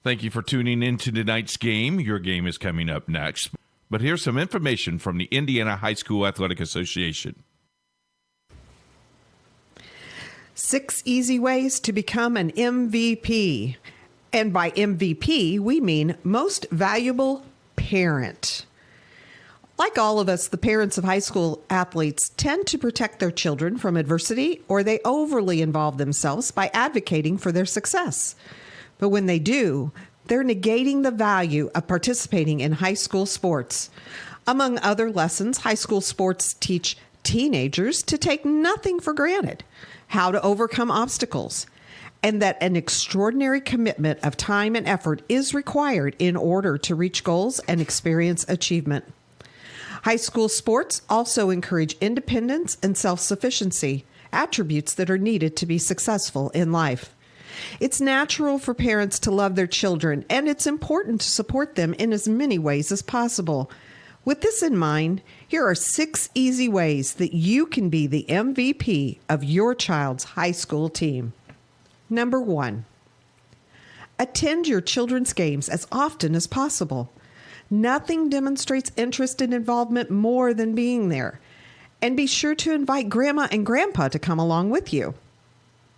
Thank you for tuning in to tonight's game. Your game is coming up next. But here's some information from the Indiana High School Athletic Association. 6 easy ways to become an MVP. And by MVP, we mean most valuable parent. Like all of us, the parents of high school athletes tend to protect their children from adversity, or they overly involve themselves by advocating for their success. But when they do, they're negating the value of participating in high school sports. Among other lessons, high school sports teach teenagers to take nothing for granted, how to overcome obstacles, and that an extraordinary commitment of time and effort is required in order to reach goals and experience achievement. High school sports also encourage independence and self-sufficiency, attributes that are needed to be successful in life. It's natural for parents to love their children, and it's important to support them in as many ways as possible. With this in mind, here are 6 easy ways that you can be the MVP of your child's high school team. Number 1, attend your children's games as often as possible. Nothing demonstrates interest and involvement more than being there. And be sure to invite Grandma and Grandpa to come along with you.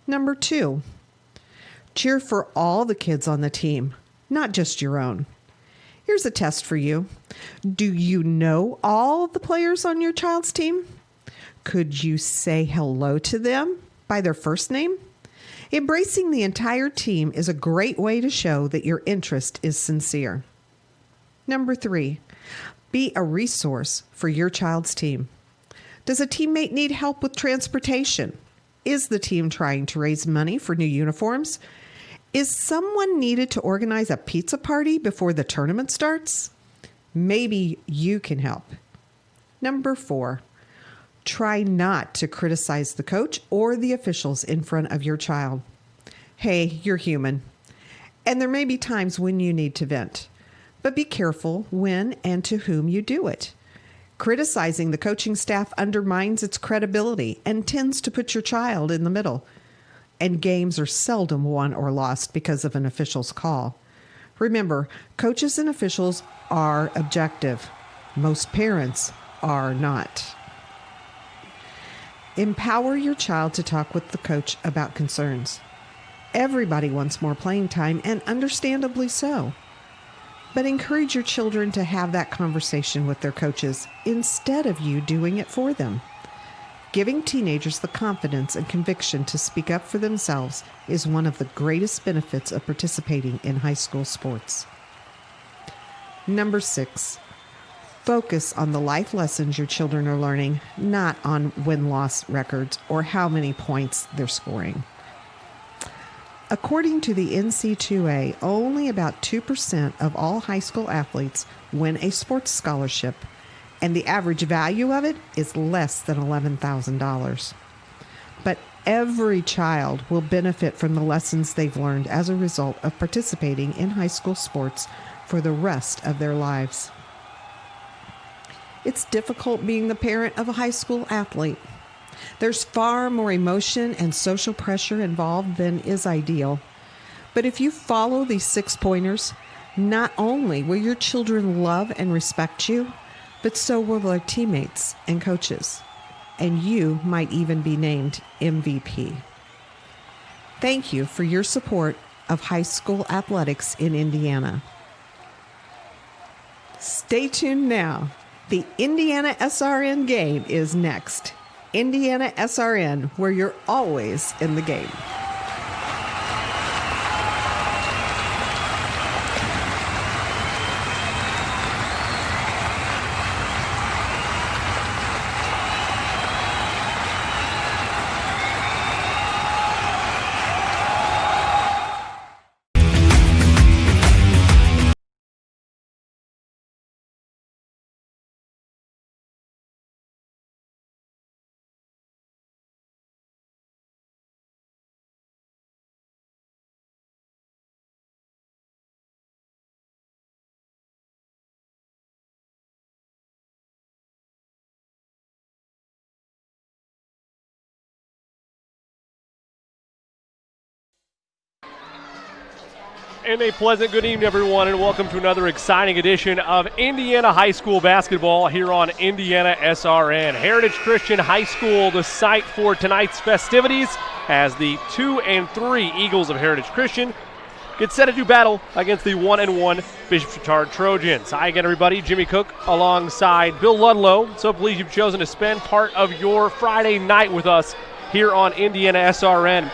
Number 2, cheer for all the kids on the team, not just your own. Here's a test for you. Do you know all the players on your child's team? Could you say hello to them by their first name? Embracing the entire team is a great way to show that your interest is sincere. Number 3, be a resource for your child's team. Does a teammate need help with transportation? Is the team trying to raise money for new uniforms? Is someone needed to organize a pizza party before the tournament starts? Maybe you can help. Number 4, try not to criticize the coach or the officials in front of your child. Hey, you're human, and there may be times when you need to vent, but be careful when and to whom you do it. Criticizing the coaching staff undermines its credibility and tends to put your child in the middle. And games are seldom won or lost because of an official's call. Remember, coaches and officials are objective. Most parents are not. Empower your child to talk with the coach about concerns. Everybody wants more playing time, and understandably so. But encourage your children to have that conversation with their coaches instead of you doing it for them. Giving teenagers the confidence and conviction to speak up for themselves is one of the greatest benefits of participating in high school sports. Number 6, focus on the life lessons your children are learning, not on win-loss records or how many points they're scoring. According to the NC2A, only about 2% of all high school athletes win a sports scholarship, and the average value of it is less than $11,000. But every child will benefit from the lessons they've learned as a result of participating in high school sports for the rest of their lives. It's difficult being the parent of a high school athlete. There's far more emotion and social pressure involved than is ideal. But if you follow these 6 pointers, not only will your children love and respect you, but so will their teammates and coaches. And you might even be named MVP. Thank you for your support of high school athletics in Indiana. Stay tuned now. The Indiana SRN game is next. Indiana SRN, where you're always in the game. And a pleasant good evening, everyone, and welcome to another exciting edition of Indiana High School basketball here on Indiana SRN. Heritage Christian High School, the site for tonight's festivities, as the 2-3 Eagles of Heritage Christian get set to do battle against the 1-1 Bishop Chatard Trojans. Hi again, everybody. Jimmy Cook alongside Bill Ludlow. So pleased you've chosen to spend part of your Friday night with us here on Indiana SRN.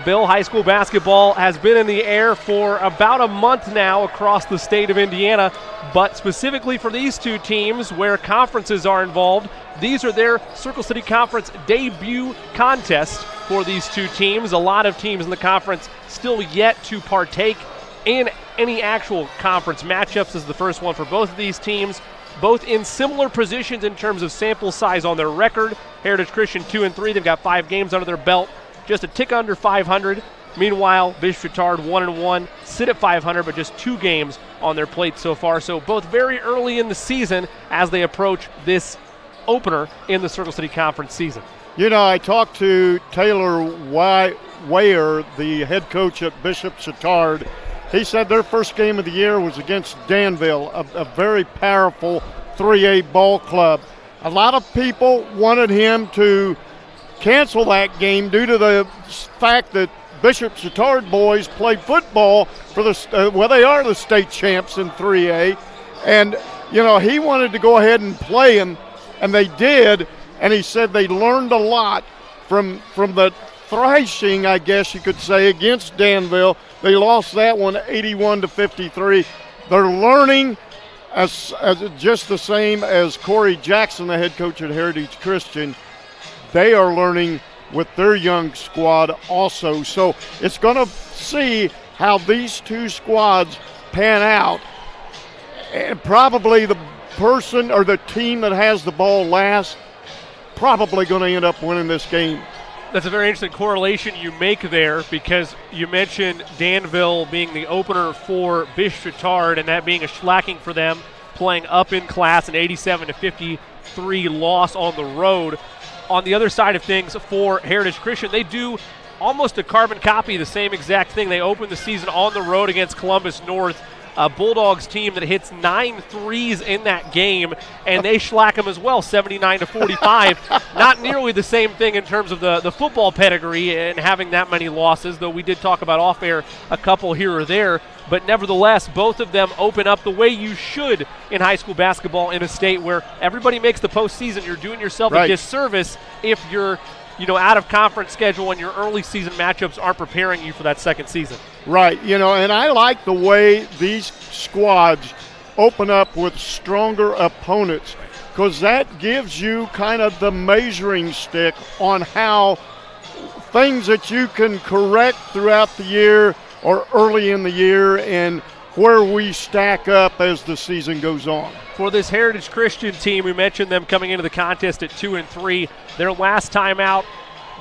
Bill, high school basketball has been in the air for about a month now across the state of Indiana, but specifically for these two teams where conferences are involved, these are their Circle City Conference debut contests for these two teams. A lot of teams in the conference still yet to partake in any actual conference matchups. This is the first one for both of these teams, both in similar positions in terms of sample size on their record. Heritage Christian 2-3, they've got 5 games under their belt, just a tick under 500. Meanwhile, Bishop Chatard 1-1, sit at 500, but just 2 games on their plate so far. So both very early in the season as they approach this opener in the Circle City Conference season. You know, I talked to Taylor Weyer, the head coach at Bishop Chatard. He said their first game of the year was against Danville, a very powerful 3A ball club. A lot of people wanted him to cancel that game due to the fact that Bishop Chatard boys played football for they are the state champs in 3A, and you know he wanted to go ahead and play them, and they did, and he said they learned a lot from the thrashing, I guess you could say, against Danville. They lost that one 81-53. They're learning as just the same as Corey Jackson, the head coach at Heritage Christian. They are learning with their young squad also. So it's going to see how these two squads pan out. And probably the person or the team that has the ball last probably going to end up winning this game. That's a very interesting correlation you make there, because you mentioned Danville being the opener for Bishop Chatard and that being a shellacking for them, playing up in class, an 87-53 loss on the road. On the other side of things for Heritage Christian, they do almost a carbon copy, the same exact thing. They open the season on the road against Columbus North, a Bulldogs team that hits 9 threes in that game, and they shellac them as well, 79-45. Not nearly the same thing in terms of the football pedigree and having that many losses, though we did talk about off-air a couple here or there. But nevertheless, both of them open up the way you should in high school basketball in a state where everybody makes the postseason. You're doing yourself a disservice if you're out of conference schedule and your early season matchups aren't preparing you for that second season. Right, and I like the way these squads open up with stronger opponents, because that gives you kind of the measuring stick on how things that you can correct throughout the year or early in the year and where we stack up as the season goes on. For this Heritage Christian team, we mentioned them coming into the contest at 2-3. Their last time out,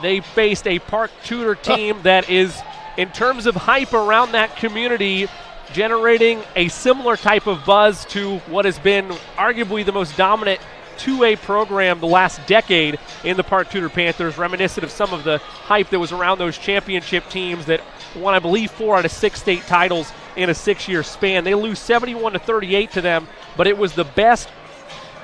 they faced a Park Tudor team that is, in terms of hype around that community, generating a similar type of buzz to what has been arguably the most dominant 2A program the last decade in the Park Tudor Panthers, reminiscent of some of the hype that was around those championship teams that won, I believe, 4 out of 6 state titles in a 6-year span. They lose 71-38 to them, but it was the best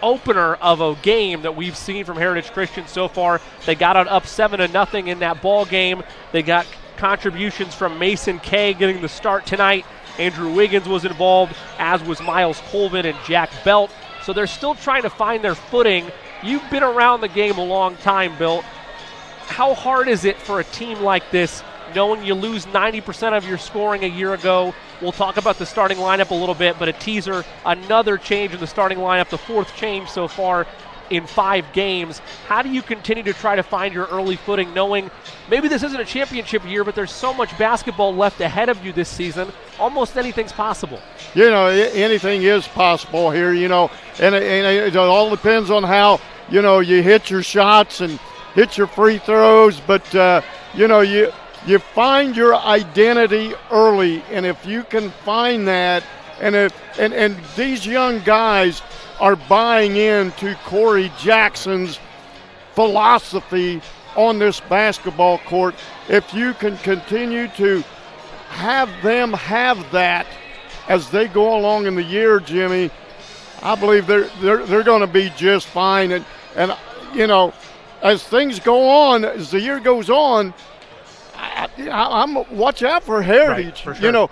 opener of a game that we've seen from Heritage Christian so far. They got up 7-0 in that ball game. They got contributions from Mason Kay getting the start tonight. Andrew Wiggins was involved, as was Miles Colvin and Jack Belt. So they're still trying to find their footing. You've been around the game a long time, Bill. How hard is it for a team like this, knowing you lose 90% of your scoring a year ago? We'll talk about the starting lineup a little bit, but a teaser, another change in the starting lineup, the 4th change so far in 5 games. How do you continue to try to find your early footing, knowing maybe this isn't a championship year, but there's so much basketball left ahead of you this season, almost anything's possible? Anything is possible here, and it all depends on how, you hit your shots and hit your free throws, but, you find your identity early, and if you can find that, and these young guys are buying into Corey Jackson's philosophy on this basketball court, if you can continue to have them have that as they go along in the year, Jimmy, I believe they're going to be just fine. And you know, as things go on, as the year goes on, I'm watch out for Heritage. Right, for sure. You know,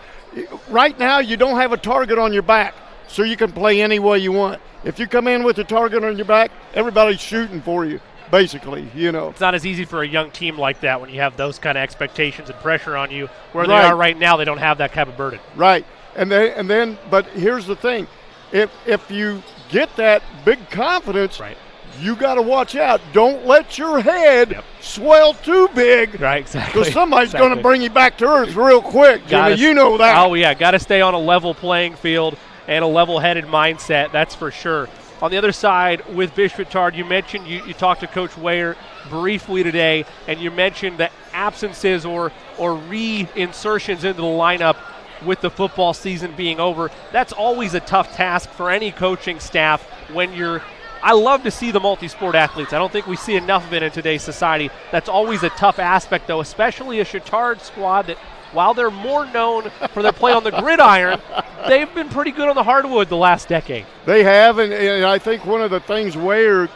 right now you don't have a target on your back, so you can play any way you want. If you come in with a target on your back, everybody's shooting for you, basically, you know. It's not as easy for a young team like that when you have those kind of expectations and pressure on you. Where they Right. are right now, they don't have that kind of burden. Right. And then, but here's the thing. If you get that big confidence, Right. you got to watch out. Don't let your head swell too big. Right, exactly. Because somebody's going to bring you back to earth real quick, Jimmy. You know that. Oh, yeah. Got to stay on a level playing field and a level-headed mindset, that's for sure. On the other side, with Bishop Chatard, you mentioned you talked to Coach Weyer briefly today, and you mentioned the absences or reinsertions into the lineup with the football season being over. That's always a tough task for any coaching staff when you're – I love to see the multi-sport athletes. I don't think we see enough of it in today's society. That's always a tough aspect, though, especially a Chatard squad that, while they're more known for their play on the gridiron, they've been pretty good on the hardwood the last decade. They have, and I think one of the things Weyer,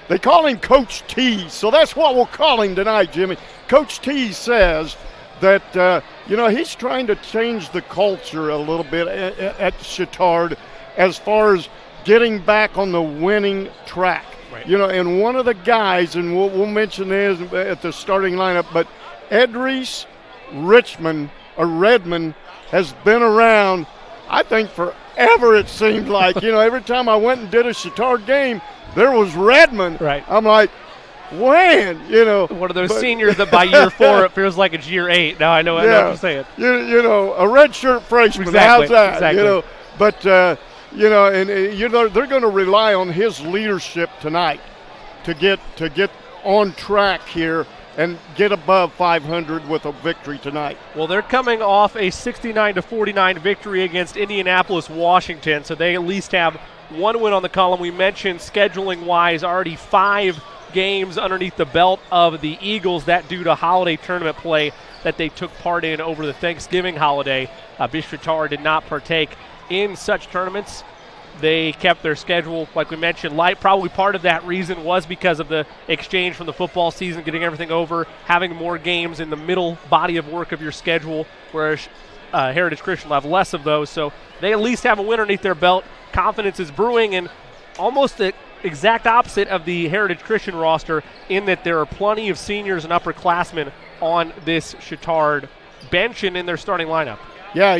they call him Coach T, so that's what we'll call him tonight, Jimmy. Coach T says that, he's trying to change the culture a little bit at Chatard as far as getting back on the winning track. Right. And one of the guys, and we'll mention this at the starting lineup, but Edris Redmond has been around, I think, forever, it seemed like. Every time I went and did a Chatard game, there was Redmond. Right. I'm like, when? One of those seniors that by year 4 it feels like it's year 8. Now I know what you're saying. A redshirt freshman. Exactly, How's that? exactly. But they're going to rely on his leadership tonight to get on track here and get above 500 with a victory tonight. Well, they're coming off a 69-49 victory against Indianapolis, Washington, so they at least have one win on the column. We mentioned scheduling-wise already 5 games underneath the belt of the Eagles, that due to holiday tournament play that they took part in over the Thanksgiving holiday. Bishop Chatard did not partake in such tournaments. They kept their schedule, like we mentioned, light. Probably part of that reason was because of the exchange from the football season, getting everything over, having more games in the middle body of work of your schedule, whereas Heritage Christian will have less of those. So they at least have a win underneath their belt. Confidence is brewing, and almost the exact opposite of the Heritage Christian roster in that there are plenty of seniors and upperclassmen on this Chatard bench and in their starting lineup. Yeah,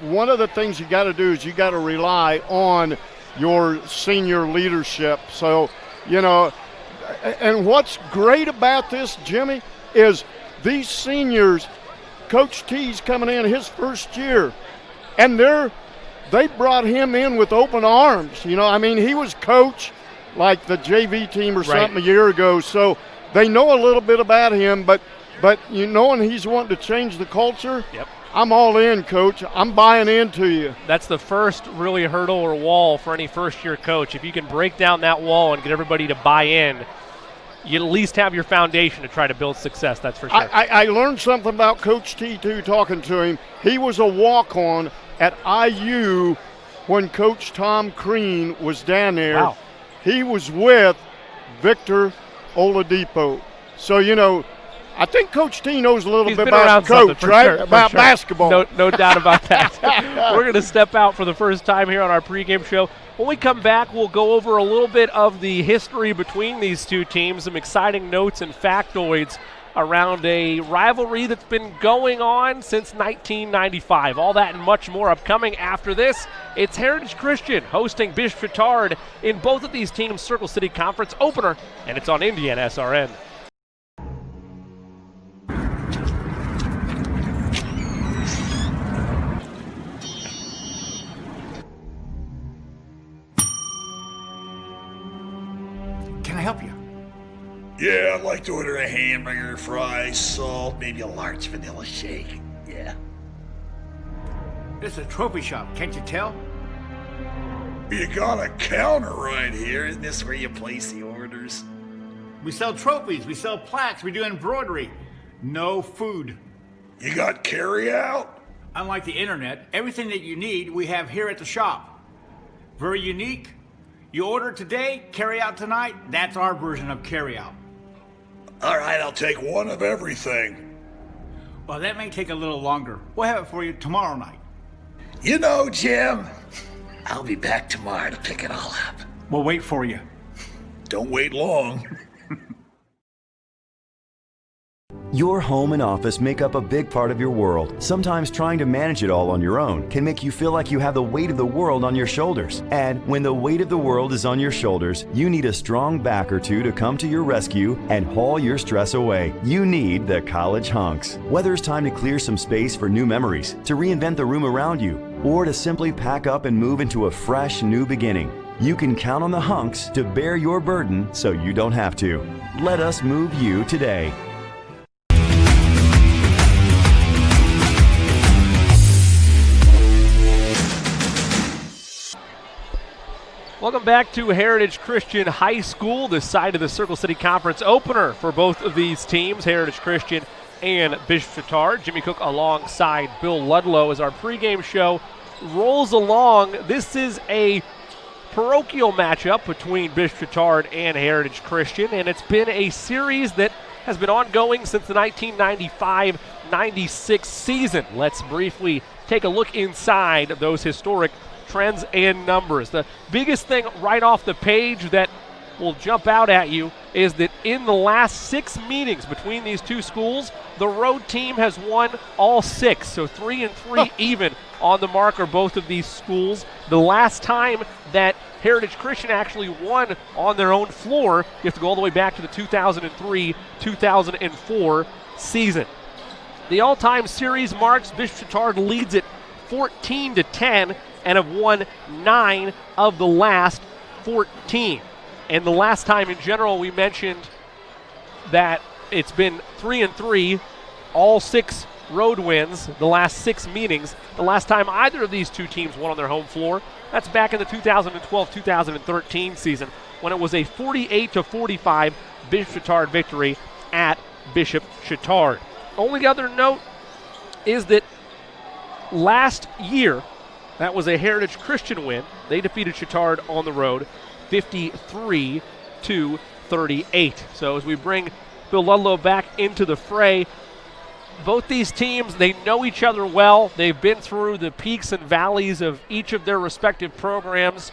one of the things you got to do is you got to rely on your senior leadership. So, and what's great about this, Jimmy, is these seniors, Coach T's coming in his first year, and they brought him in with open arms. He was coach like the JV team or something a year ago, so they know a little bit about him, but knowing he's wanting to change the culture, I'm all in, Coach. I'm buying into you. That's the first really hurdle or wall for any first-year coach. If you can break down that wall and get everybody to buy in, you at least have your foundation to try to build success, that's for sure. I learned something about Coach T, too, talking to him. He was a walk-on at IU when Coach Tom Crean was down there. Wow. He was with Victor Oladipo. So, I think Coach T knows a little bit about Coach, right? Sure, about basketball. No doubt about that. We're going to step out for the first time here on our pregame show. When we come back, we'll go over a little bit of the history between these two teams, some exciting notes and factoids around a rivalry that's been going on since 1995. All that and much more upcoming after this. It's Heritage Christian hosting Bishop Chatard in both of these teams' Circle City Conference opener, and it's on Indiana SRN. Can I help you? Yeah, I'd like to order a hamburger, fries, salt, maybe a large vanilla shake. Yeah. It's a trophy shop, can't you tell? You got a counter right here. Isn't this where you place the orders? We sell trophies, we sell plaques, we do embroidery. No food. You got carry out? Unlike the internet, everything that you need we have here at the shop. Very unique. You order today, carry out tonight. That's our version of carry out. All right, I'll take one of everything. Well, that may take a little longer. We'll have it for you tomorrow night. You know, Jim, I'll be back tomorrow to pick it all up. We'll wait for you. Don't wait long. Your home and office make up a big part of your world. Sometimes trying to manage it all on your own can make you feel like you have the weight of the world on your shoulders. And when the weight of the world is on your shoulders, you need a strong back or two to come to your rescue and haul your stress away. You need the College Hunks. Whether it's time to clear some space for new memories, to reinvent the room around you, or to simply pack up and move into a fresh new beginning, you can count on the Hunks to bear your burden so you don't have to. Let us move you today. Welcome back to Heritage Christian High School, the side of the Circle City Conference opener for both of these teams, Heritage Christian and Bishop Chatard. Jimmy Cook alongside Bill Ludlow as our pregame show rolls along. This is a parochial matchup between Bishop Chatard and Heritage Christian, and it's been a series that has been ongoing since the 1995-96 season. Let's briefly take a look inside of those historic trends and numbers. The biggest thing right off the page that will jump out at you is that in the last 6 meetings between these two schools, the road team has won all 6, so 3-3 even on the mark are both of these schools. The last time that Heritage Christian actually won on their own floor, you have to go all the way back to the 2003-2004 season. The all-time series marks, Bishop Chatard leads it 14-10 and have won 9 of the last 14. And the last time in general we mentioned that it's been 3-3, all 6 road wins, the last 6 meetings. The last time either of these two teams won on their home floor, that's back in the 2012-2013 season when it was a 48-45 Bishop Chatard victory at Bishop Chatard. Only other note is that last year, that was a Heritage Christian win. They defeated Chatard on the road 53-38. So as we bring Bill Ludlow back into the fray, both these teams, they know each other well. They've been through the peaks and valleys of each of their respective programs.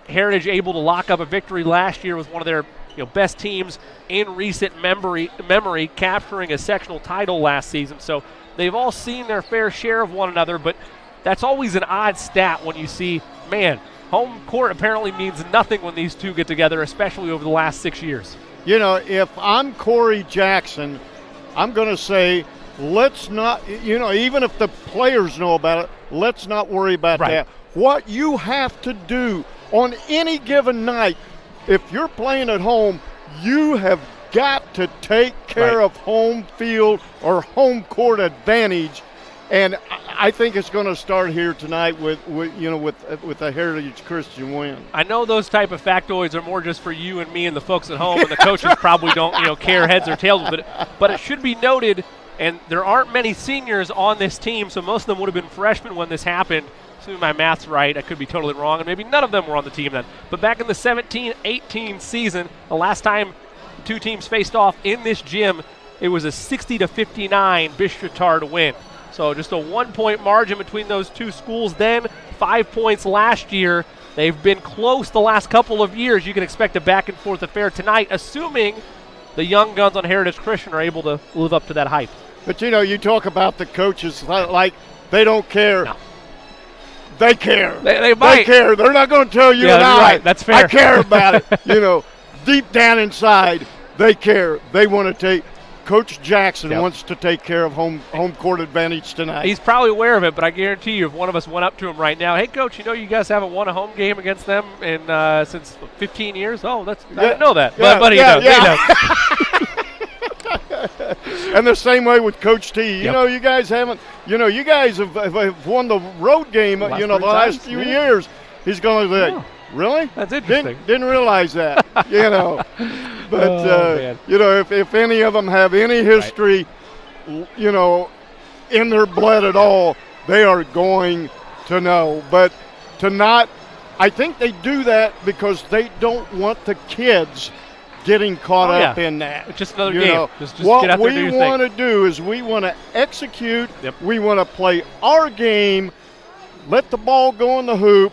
Heritage able to lock up a victory last year with one of their best teams in recent memory, capturing a sectional title last season. So they've all seen their fair share of one another, but that's always an odd stat when you see, man, home court apparently means nothing when these two get together, especially over the last 6 years. If I'm Corey Jackson, I'm going to say, let's not, even if the players know about it, let's not worry about that. What you have to do on any given night, if you're playing at home, you have got to take care of home field or home court advantage. And I think it's going to start here tonight with a Heritage Christian win. I know those type of factoids are more just for you and me and the folks at home, and the coaches probably don't care heads or tails with it. But it should be noted, and there aren't many seniors on this team, so most of them would have been freshmen when this happened. Assuming my math's right, I could be totally wrong, and maybe none of them were on the team then. But back in the 17-18 season, the last time the two teams faced off in this gym, it was a 60-59 Bishop Chatard win. So just a 1-point margin between those two schools then, 5 points last year. They've been close the last couple of years. You can expect a back-and-forth affair tonight, assuming the young guns on Heritage Christian are able to live up to that hype. But, you talk about the coaches like they don't care. No. They care. They might. They care. They're not going to tell you and I. Right. That's fair. I care about it. Deep down inside, they care. They want to take. Coach Jackson wants to take care of home court advantage tonight. He's probably aware of it, but I guarantee you if one of us went up to him right now, hey, Coach, you guys haven't won a home game against them in since 15 years? Oh, I didn't know that. But he does. And the same way with Coach T. You guys haven't – you guys have won the road game, the last few years. He's going to say, really? That's interesting. Didn't realize that, But, if any of them have any history, in their blood at all, they are going to know. But to not, I think they do that because they don't want the kids getting caught up in that. It's just another game. Just what get out there and do we your want thing. to do is we want to execute. Yep. We want to play our game, let the ball go in the hoop,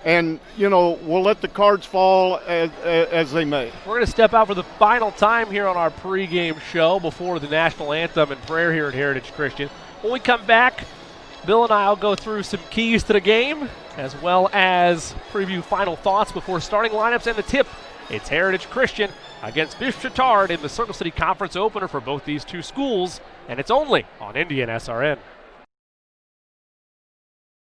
and, we'll let the cards fall as they may. We're going to step out for the final time here on our pregame show before the national anthem and prayer here at Heritage Christian. When we come back, Bill and I will go through some keys to the game as well as preview final thoughts before starting lineups and the tip. It's Heritage Christian against Bishop Chatard in the Circle City Conference opener for both these two schools, and it's only on Indian SRN.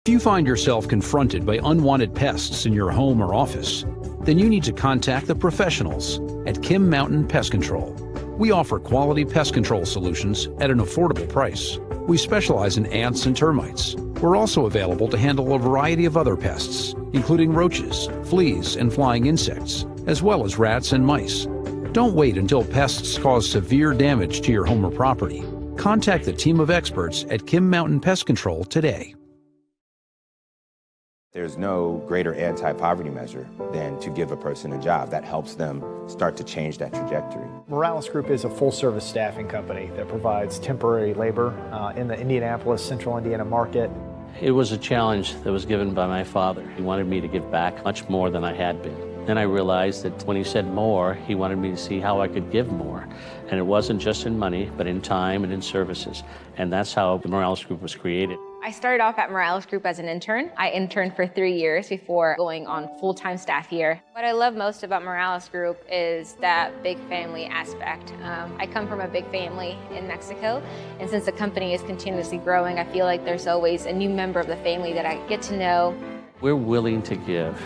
If you find yourself confronted by unwanted pests in your home or office, then you need to contact the professionals at Kim Mountain Pest Control. We offer quality pest control solutions at an affordable price. We specialize in ants and termites. We're also available to handle a variety of other pests, including roaches, fleas, and flying insects, as well as rats and mice. Don't wait until pests cause severe damage to your home or property. Contact the team of experts at Kim Mountain Pest Control today. There's no greater anti-poverty measure than to give a person a job. That helps them start to change that trajectory. Morales Group is a full-service staffing company that provides temporary labor in the Indianapolis, Central Indiana market. It was a challenge that was given by my father. He wanted me to give back much more than I had been. Then I realized that when he said more, he wanted me to see how I could give more. And it wasn't just in money, but in time and in services. And that's how the Morales Group was created. I started off at Morales Group as an intern. I interned for 3 years before going on full-time staff here. What I love most about Morales Group is that big family aspect. I come from a big family in Mexico, and since the company is continuously growing, I feel like there's always a new member of the family that I get to know. We're willing to give.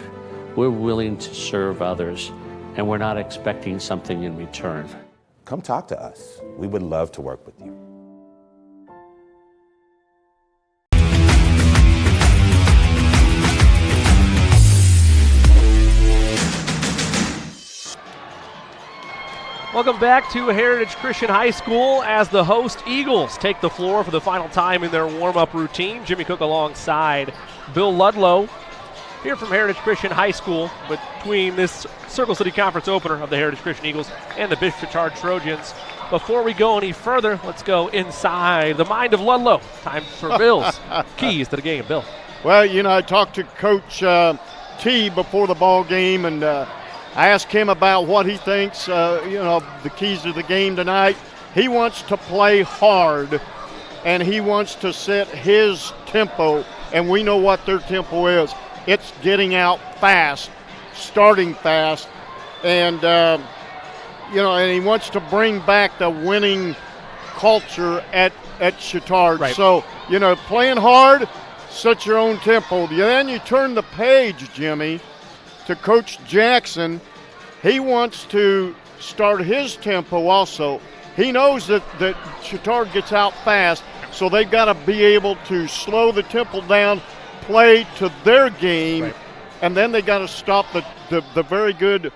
We're willing to serve others, and we're not expecting something in return. Come talk to us. We would love to work with you. Welcome back to Heritage Christian High School as the host Eagles take the floor for the final time in their warm-up routine. Jimmy Cook alongside Bill Ludlow here from Heritage Christian High School between this Circle City Conference opener of the Heritage Christian Eagles and the Bishop Chatard Trojans. Before we go any further, let's go inside the mind of Ludlow. Time for Bill's keys to the game. Bill. Well, I talked to Coach T before the ball game, and I asked him about what he thinks, the keys to the game tonight. He wants to play hard, and he wants to set his tempo, and we know what their tempo is. It's getting out fast, starting fast, and, and he wants to bring back the winning culture at Chatard. Right. So, playing hard, set your own tempo. Then you turn the page, Jimmy, to Coach Jackson. He wants to start his tempo also. He knows that Chatard gets out fast, so they've got to be able to slow the tempo down, play to their game, right. And then they got to stop the very good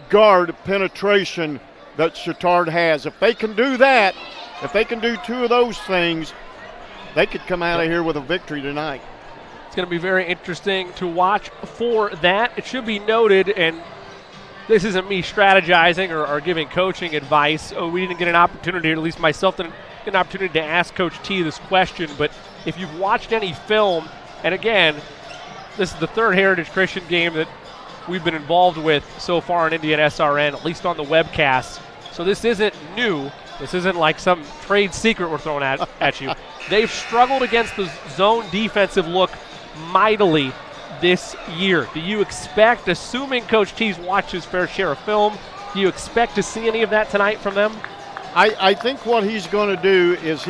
guard penetration that Chatard has. If they can do that, if they can do two of those things, they could come out of here with a victory tonight. It's going to be very interesting to watch for that. It should be noted, and this isn't me strategizing or giving coaching advice. We didn't get an opportunity, or at least myself didn't get an opportunity to ask Coach T this question, but if you've watched any film, and again, this is the third Heritage Christian game that we've been involved with so far in Indian SRN, at least on the webcast. So this isn't new. This isn't like some trade secret we're throwing at you. They've struggled against the zone defensive look mightily this year. Do you expect, assuming Coach T's watched his fair share of film, do you expect to see any of that tonight from them? I think what he's going to do is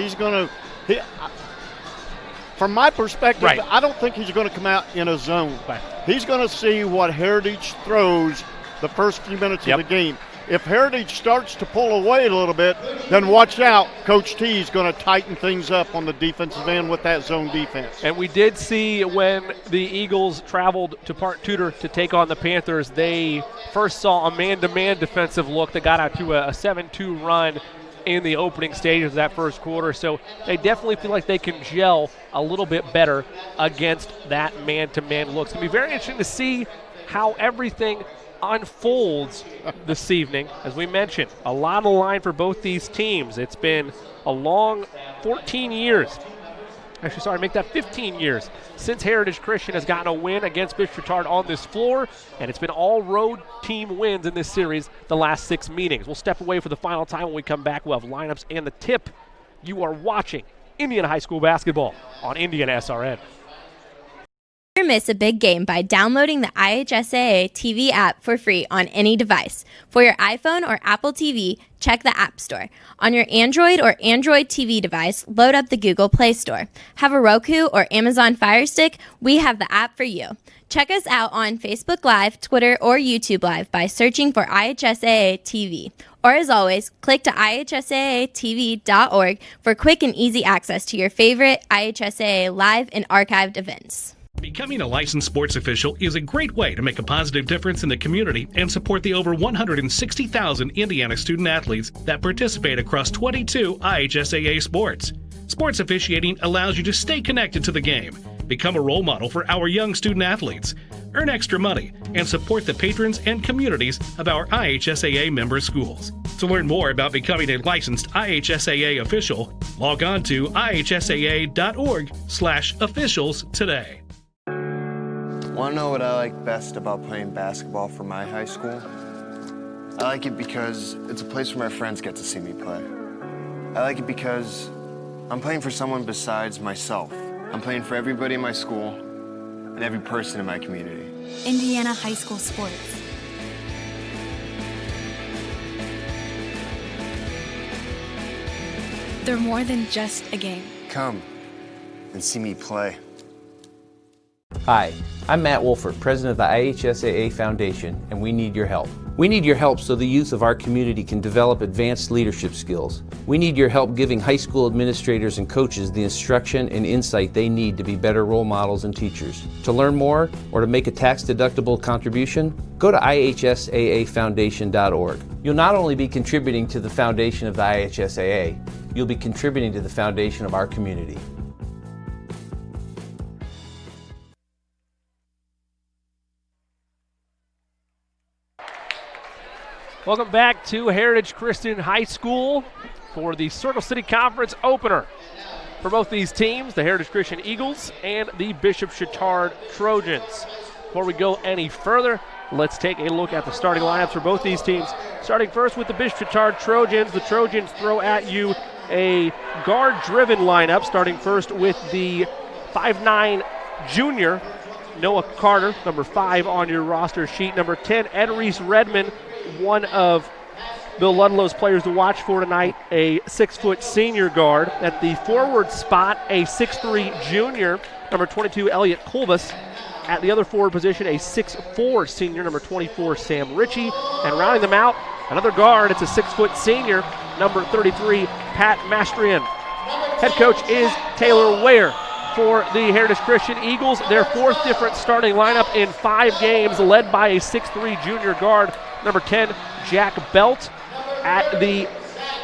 from my perspective, right. I don't think he's going to come out in a zone. Right. He's going to see what Heritage throws the first few minutes of the game. If Heritage starts to pull away a little bit, then watch out. Coach T is going to tighten things up on the defensive end with that zone defense. And we did see when the Eagles traveled to Park Tudor to take on the Panthers, they first saw a man-to-man defensive look that got out to a 7-2 run in the opening stages of that first quarter. So they definitely feel like they can gel a little bit better against that man-to-man look. It's going to be very interesting to see how everything unfolds this evening. As we mentioned, a lot on the line for both these teams. It's been a long 14 years. Actually, sorry, make that 15 years since Heritage Christian has gotten a win against Bishop Chatard on this floor, and it's been all road team wins in this series the last 6 meetings. We'll step away for the final time. When we come back, we'll have lineups and the tip. You are watching Indiana High School basketball on Indiana SRN. Never miss a big game by downloading the IHSAA TV app for free on any device. For your iPhone or Apple TV, check the App Store. On your Android or Android TV device, load up the Google Play Store. Have a Roku or Amazon Fire Stick? We have the app for you. Check us out on Facebook Live, Twitter, or YouTube Live by searching for IHSAA TV. Or as always, click to IHSAATV.org for quick and easy access to your favorite IHSAA live and archived events. Becoming a licensed sports official is a great way to make a positive difference in the community and support the over 160,000 Indiana student athletes that participate across 22 IHSAA sports. Sports officiating allows you to stay connected to the game, become a role model for our young student athletes, earn extra money, and support the patrons and communities of our IHSAA member schools. To learn more about becoming a licensed IHSAA official, log on to ihsaa.org/officials today. Want to know what I like best about playing basketball for my high school? I like it because it's a place where my friends get to see me play. I like it because I'm playing for someone besides myself. I'm playing for everybody in my school and every person in my community. Indiana High School sports. They're more than just a game. Come and see me play. Hi, I'm Matt Wolford, president of the IHSAA Foundation, and we need your help. We need your help so the youth of our community can develop advanced leadership skills. We need your help giving high school administrators and coaches the instruction and insight they need to be better role models and teachers. To learn more or to make a tax-deductible contribution, go to IHSAAfoundation.org. You'll not only be contributing to the foundation of the IHSAA, you'll be contributing to the foundation of our community. Welcome back to Heritage Christian High School for the Circle City Conference opener. For both these teams, the Heritage Christian Eagles and the Bishop Chatard Trojans. Before we go any further, let's take a look at the starting lineups for both these teams. Starting first with the Bishop Chatard Trojans. The Trojans throw at you a guard-driven lineup, starting first with the 5'9 junior, Noah Carter, number 5 on your roster sheet. Number 10, Ed Reese-Redmond, one of Bill Ludlow's players to watch for tonight, a 6-foot senior guard. At the forward spot, a 6'3 junior, number 22, Elliot Kulbus. At the other forward position, a 6'4 senior, number 24, Sam Ritchie. And rounding them out, another guard, it's a 6-foot senior, number 33, Pat Mastrian. Head coach is Taylor Ware. For the Heritage Christian Eagles, their 4th different starting lineup in 5 games, led by a 6'3 junior guard, number 10, Jack Belt. At the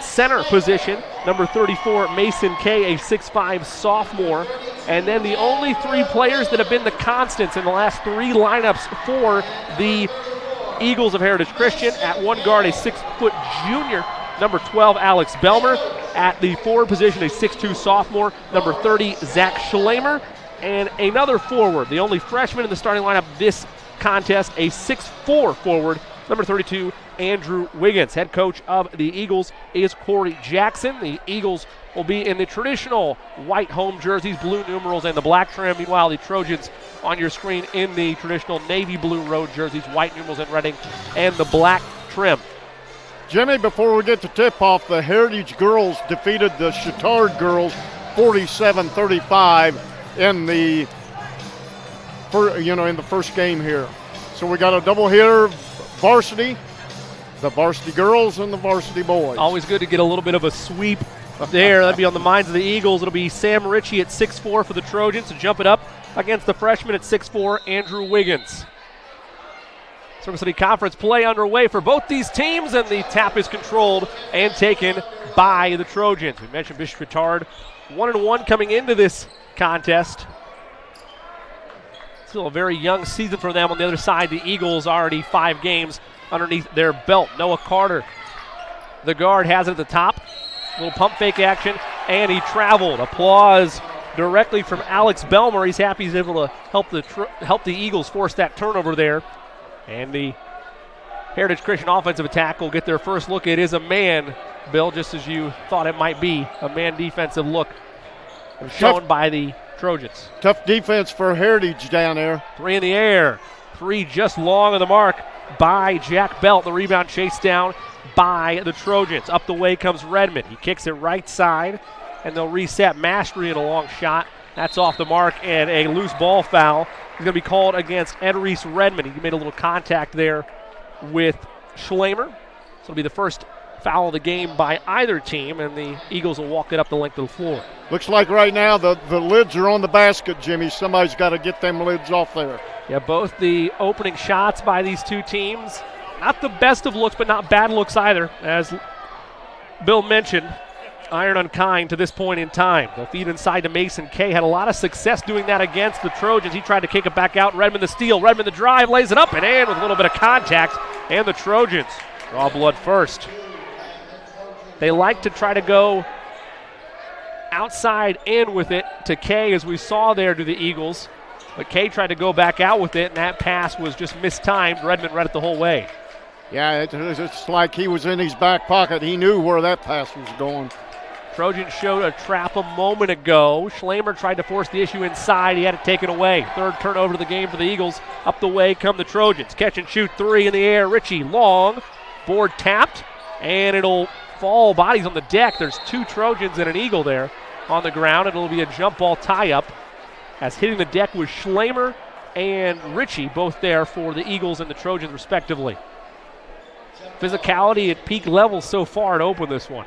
center position, number 34, Mason Kay, a 6'5 sophomore. And then the only 3 players that have been the constants in the last 3 lineups for the Eagles of Heritage Christian. At one guard, a 6-foot junior, number 12, Alex Belmer. At the forward position, a 6'2 sophomore, number 30, Zach Schlemer. And another forward, the only freshman in the starting lineup this contest, a 6'4 forward, number 32, Andrew Wiggins. Head coach of the Eagles is Corey Jackson. The Eagles will be in the traditional white home jerseys, blue numerals, and the black trim. Meanwhile, the Trojans on your screen in the traditional navy blue road jerseys, white numerals in redding, and the black trim. Jimmy, before we get to tip-off, the Heritage girls defeated the Chatard girls 47-35 in the first game here. So we got a double here, varsity, the varsity girls and the varsity boys. Always good to get a little bit of a sweep there. That'd be on the minds of the Eagles. It'll be Sam Ritchie at 6'4 for the Trojans to jump it up against the freshman at 6'4, Andrew Wiggins. Circle City Conference play underway for both these teams, and the tap is controlled and taken by the Trojans. We mentioned Bishop Chatard 1-1 coming into this contest. Still a very young season for them. On the other side, the Eagles already 5 games underneath their belt. Noah Carter, the guard, has it at the top. Little pump fake action, and he traveled. Applause directly from Alex Belmer. He's happy he's able to help the Eagles force that turnover there. And the Heritage Christian offensive attack will get their first look. It is a man, Bill, just as you thought it might be. A man defensive look shown by the Trojans. Tough defense for Heritage down there. 3 in the air. 3 just long of the mark by Jack Belt. The rebound chased down by the Trojans. Up the way comes Redmond. He kicks it right side, and they'll reset. Mastery in a long shot. That's off the mark, and a loose ball foul is going to be called against Edreese Redmond. He made a little contact there with Schlamer. So it'll be the first foul of the game by either team, and the Eagles will walk it up the length of the floor. Looks like right now the lids are on the basket, Jimmy. Somebody's got to get them lids off there. Yeah, both the opening shots by these two teams, not the best of looks, but not bad looks either. As Bill mentioned, iron unkind to this point in time. They'll feed inside to Mason Kay. Had a lot of success doing that against the Trojans. He tried to kick it back out. Redmond the steal. Redmond the drive. Lays it up and in with a little bit of contact. And the Trojans draw blood first. They like to try to go outside in with it to Kay, as we saw there to the Eagles. But Kay tried to go back out with it, and that pass was just mistimed. Redmond read it the whole way. Yeah, it's like he was in his back pocket. He knew where that pass was going. Trojans showed a trap a moment ago. Schlamer tried to force the issue inside. He had it taken away. Third turnover of the game for the Eagles. Up the way come the Trojans. Catch and shoot 3 in the air. Richie long. Board tapped, and it'll fall. Bodies on the deck. There's 2 Trojans and an Eagle there on the ground. It'll be a jump ball tie-up, as hitting the deck was Schlamer and Richie, both there for the Eagles and the Trojans respectively. Physicality at peak levels so far to open this one.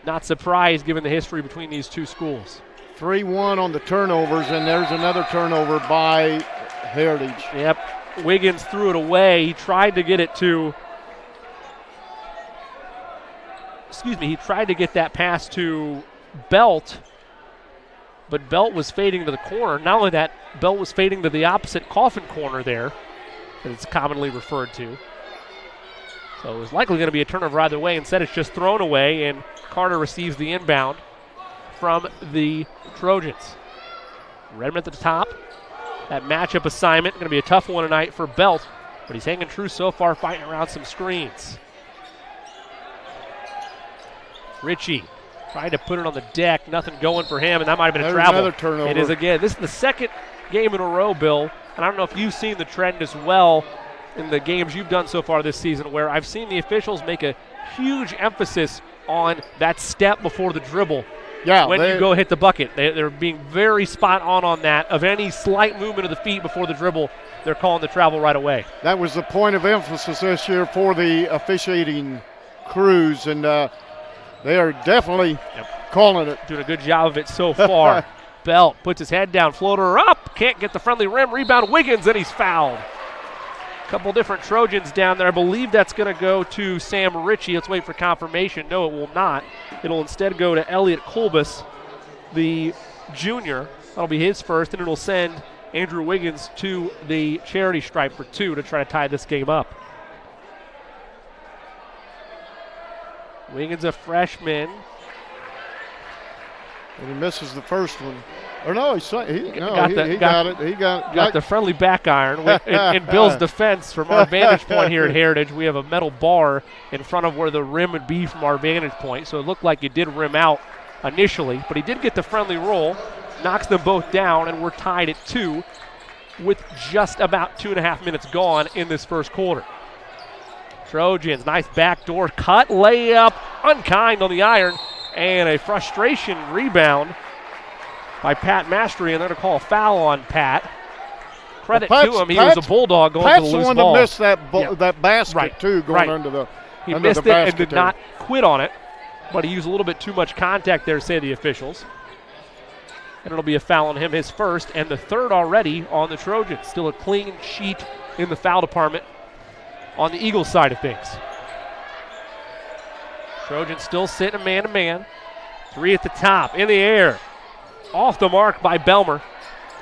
Not surprised given the history between these two schools. 3-1 on the turnovers, and there's another turnover by Heritage. Yep, Wiggins threw it away. He tried to get it to, he tried to get that pass to Belt, but Belt was fading to the corner. Not only that, Belt was fading to the opposite coffin corner there, as it's commonly referred to. So it was likely going to be a turnover either way. Instead, it's just thrown away, and Carter receives the inbound from the Trojans. Redmond at the top. That matchup assignment going to be a tough one tonight for Belt, but he's hanging true so far, fighting around some screens. Richie tried to put it on the deck. Nothing going for him, and that might have been a travel. Another turnover. It is again. This is the second game in a row, Bill, and I don't know if you've seen the trend as well in the games you've done so far this season, where I've seen the officials make a huge emphasis on that step before the dribble. Yeah, when you go hit the bucket. They're being very spot on that. Of any slight movement of the feet before the dribble, they're calling the travel right away. That was the point of emphasis this year for the officiating crews, and they are definitely calling it. Doing a good job of it so far. Belt puts his head down, floater up, can't get the friendly rim, rebound Wiggins, and he's fouled. Couple different Trojans down there. I believe that's going to go to Sam Ritchie. Let's wait for confirmation. No, it will not. It'll instead go to Elliot Kolbus, the junior. That'll be his first, and it'll send Andrew Wiggins to the charity stripe for 2 to try to tie this game up. Wiggins, a freshman. And he misses the first one. Or no, he got it. He got the friendly back iron. In Bill's defense, from our vantage point here at Heritage, we have a metal bar in front of where the rim would be from our vantage point. So it looked like it did rim out initially, but he did get the friendly roll, knocks them both down, and we're tied at 2 with just about 2.5 minutes gone in this first quarter. Trojans, nice backdoor cut, layup, unkind on the iron, and a frustration rebound by Pat Mastery, and they're going to call a foul on Pat. Credit to him. He was a bulldog going to the loose ball. Pat's the one to miss that basket, too, going under the basket. He missed it and did not quit on it, but he used a little bit too much contact there, say the officials. And it'll be a foul on him, his first, and the third already on the Trojans. Still a clean sheet in the foul department on the Eagles side of things. Trojans still sitting man-to-man. 3 at the top, in the air. Off the mark by Belmer.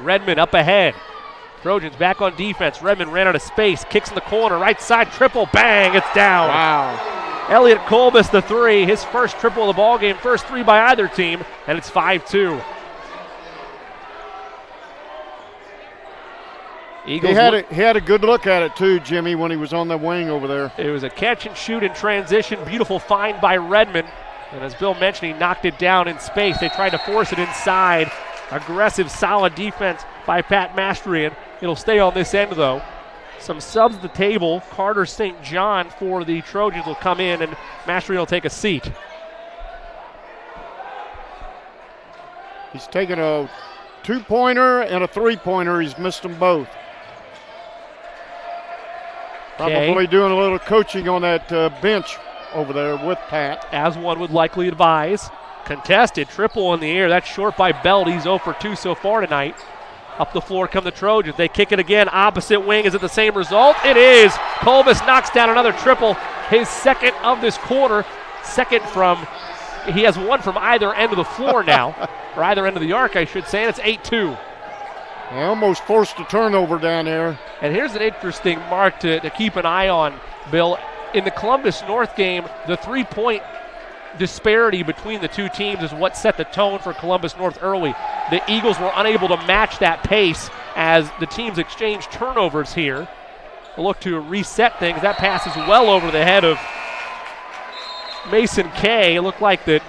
Redmond up ahead. Trojans back on defense. Redmond ran out of space. Kicks in the corner. Right side triple. Bang. It's down. Wow. Elliot Kolbus, the 3. His first triple of the ball game. First 3 by either team. And it's 5-2. Eagles he had a good look at it too, Jimmy, when he was on the wing over there. It was a catch and shoot in transition. Beautiful find by Redmond. And as Bill mentioned, he knocked it down in space. They tried to force it inside. Aggressive, solid defense by Pat Mastrian. It'll stay on this end, though. Some subs at the table. Carter St. John for the Trojans will come in, and Mastrian will take a seat. He's taken a 2-pointer and a 3-pointer. He's missed them both. Probably doing a little coaching on that bench over there with Pat. As one would likely advise. Contested triple in the air. That's short by Belt. He's 0 for 2 so far tonight. Up the floor come the Trojans. They kick it again. Opposite wing. Is it the same result? It is. Kolbus knocks down another triple. His second of this quarter. Second from, he has one from either end of the floor now. Or either end of the arc, I should say. And it's 8-2. They almost forced a turnover down there. And here's an interesting mark to keep an eye on, Bill. In the Columbus North game, the 3-point disparity between the two teams is what set the tone for Columbus North early. The Eagles were unable to match that pace as the teams exchanged turnovers here. A look to reset things. That pass is well over the head of Mason Kay. It looked like that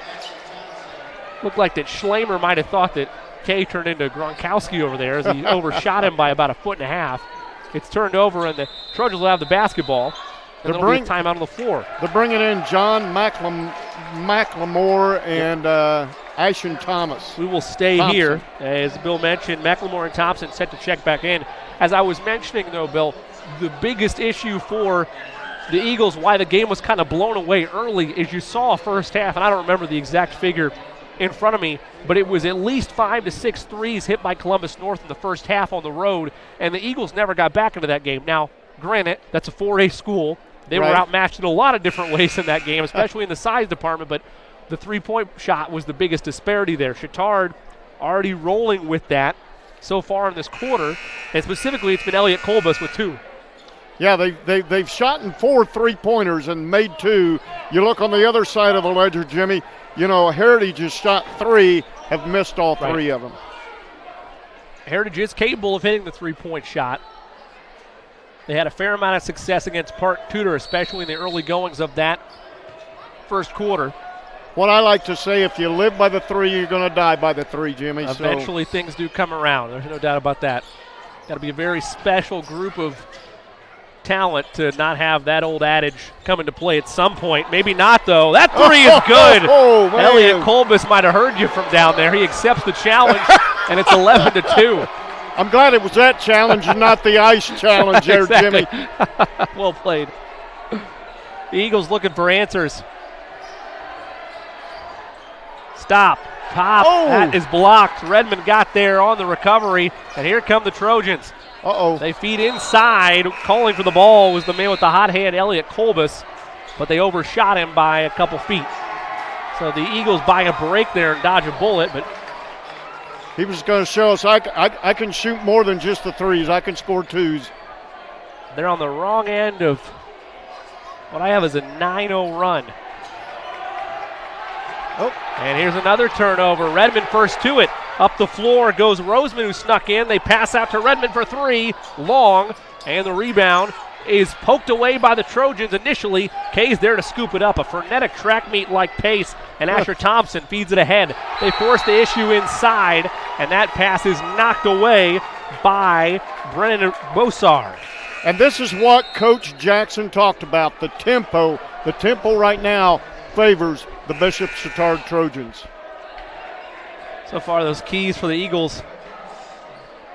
Schlamer might have thought that Kay turned into Gronkowski over there as he overshot him by about 1.5 feet. It's turned over, and the Trojans will have the basketball. And there'll be a timeout on the floor. They're bringing in John McLemore and Ashton Thomas. We will stay here. As Bill mentioned, McLemore and Thompson set to check back in. As I was mentioning, though, Bill, the biggest issue for the Eagles, why the game was kind of blown away early, is you saw a first half, and I don't remember the exact figure in front of me, but it was at least 5 to 6 threes hit by Columbus North in the first half on the road, and the Eagles never got back into that game. Now, granted, that's a 4A school. They were outmatched in a lot of different ways in that game, especially in the size department, but the 3-point shot was the biggest disparity there. Chatard already rolling with that so far in this quarter, and specifically it's been Elliot Kolbus with 2. Yeah, they've shot in 4 3-pointers and made 2. You look on the other side of the ledger, Jimmy, you know, Heritage has shot 3, have missed all 3 of them. Heritage is capable of hitting the 3-point shot. They had a fair amount of success against Park Tudor, especially in the early goings of that first quarter. What I like to say, if you live by the 3, you're going to die by the 3, Jimmy. Eventually things do come around. There's no doubt about that. Got to be a very special group of talent to not have that old adage come into play at some point. Maybe not, though. That 3 is good. Elliot Kolbus might have heard you from down there. He accepts the challenge, and it's 11-2. I'm glad it was that challenge and not the ice challenge there, Jimmy. Well played. The Eagles looking for answers. Stop. Top. That is blocked. Redmond got there on the recovery, and here come the Trojans. They feed inside. Calling for the ball was the man with the hot hand, Elliot Kolbus, but they overshot him by a couple feet. So the Eagles buy a break there and dodge a bullet, but he was going to show us I can shoot more than just the 3s. I can score 2s. They're on the wrong end of what I have is a 9-0 run. And here's another turnover. Redmond first to it. Up the floor goes Roseman, who snuck in. They pass out to Redmond for 3. Long. And the rebound is poked away by the Trojans initially. Kay's there to scoop it up. A frenetic track meet-like pace. And Asher Thompson feeds it ahead. They force the issue inside. And that pass is knocked away by Brennan Bossard. And this is what Coach Jackson talked about, the tempo. The tempo right now favors the Bishop Chatard Trojans. So far, those keys for the Eagles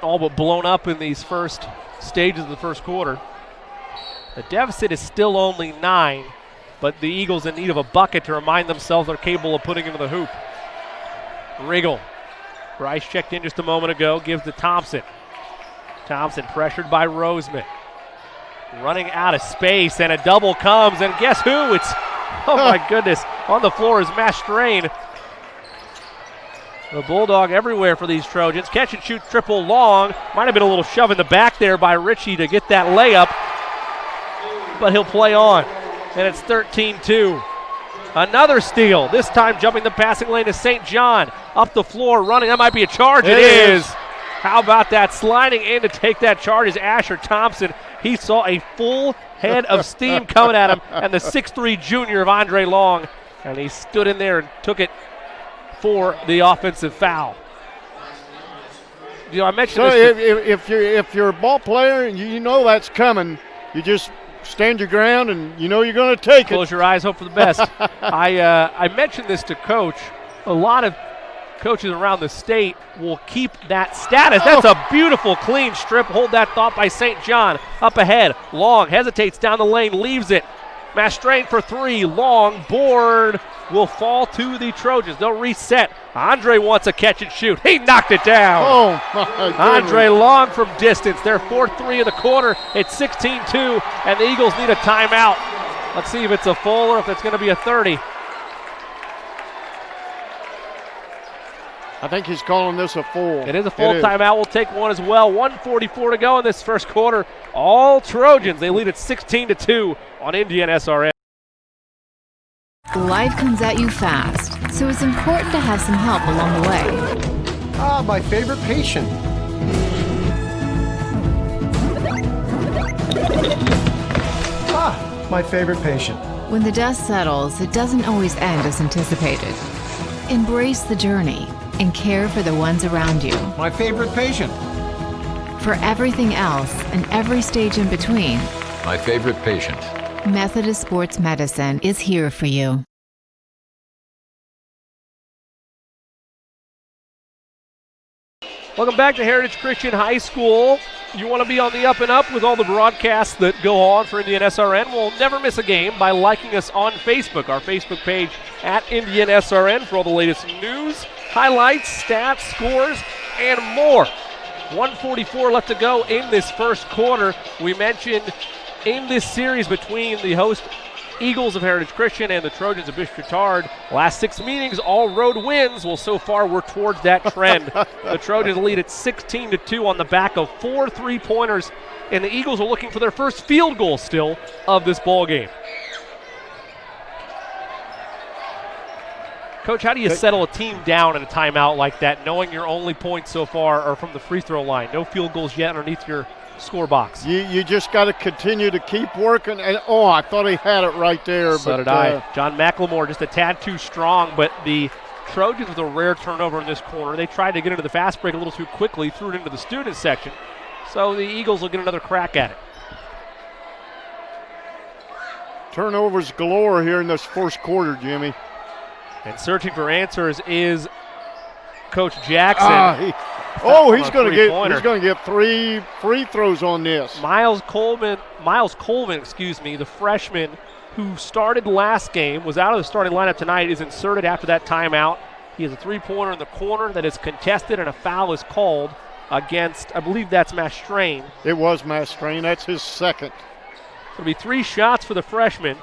all but blown up in these first stages of the first quarter. The deficit is still only 9, but the Eagles in need of a bucket to remind themselves they're capable of putting into the hoop. Riggle. Bryce checked in just a moment ago, gives to Thompson. Thompson pressured by Roseman. running out of space, and a double comes, and guess who? It's, oh my goodness, on the floor is Mastrain. The Bulldog everywhere for these Trojans. Catch and shoot triple long. Might have been a little shove in the back there by Ritchie to get that layup, but he'll play on, and it's 13-2. Another steal, this time jumping the passing lane to St. John. Up the floor, running, that might be a charge. It is. How about that? Sliding in to take that charge is Asher Thompson. He saw a full head of steam coming at him, and the 6'3 junior of Andre Long, and he stood in there and took it for the offensive foul. You know, I mentioned this. If you're a ball player and you know that's coming, you just stand your ground and you know you're going to take it. Close your eyes, hope for the best. I mentioned this to Coach. A lot of coaches around the state will keep that status. That's a beautiful clean strip. Hold that thought by St. John. Up ahead, Long hesitates down the lane, leaves it. Mastrain for three, Long, board will fall to the Trojans. They'll reset. Andre wants a catch and shoot. He knocked it down. Oh, my goodness. Andre Long from distance. Their 4-3 in the quarter. It's 16-2, and the Eagles need a timeout. Let's see if it's a full or if it's going to be a 30. I think he's calling this a full. It is a full timeout. We'll take one as well. 1:44 to go in this first quarter. All Trojans. They lead at 16-2 on Indiana SRN. Life comes at you fast, so it's important to have some help along the way. Ah, my favorite patient. Ah, my favorite patient. When the dust settles, it doesn't always end as anticipated. Embrace the journey and care for the ones around you. My favorite patient. For everything else and every stage in between, my favorite patient. Methodist Sports Medicine is here for you. Welcome back to Heritage Christian High School. You want to be on the up and up with all the broadcasts that go on for Indiana SRN? Well, never miss a game by liking us on Facebook, our Facebook page at Indiana SRN for all the latest news, highlights, stats, scores, and more. 1:44 left to go in this first quarter. We mentioned in this series between the host Eagles of Heritage Christian and the Trojans of Bishop Chatard, last 6 meetings, all road wins. Well, so far we're towards that trend. The Trojans lead at 16-2 on the back of 4 3-pointers, and the Eagles are looking for their first field goal still of this ball game. Coach, how do you settle a team down in a timeout like that, knowing your only points so far are from the free throw line? No field goals yet underneath your score box. You just got to continue to keep working. And I thought he had it right there. So did I. John McLemore just a tad too strong, but the Trojans with a rare turnover in this corner. They tried to get into the fast break a little too quickly, threw it into the student section. So the Eagles will get another crack at it. Turnovers galore here in this first quarter, Jimmy. And searching for answers is Coach Jackson. He's going to get 3 free throws on this. Miles Colvin, the freshman who started last game, was out of the starting lineup tonight, is inserted after that timeout. He has a 3-pointer in the corner that is contested, and a foul is called against, I believe that's Mastrain. It was Mastrain. That's his second. It'll be 3 shots for the freshman.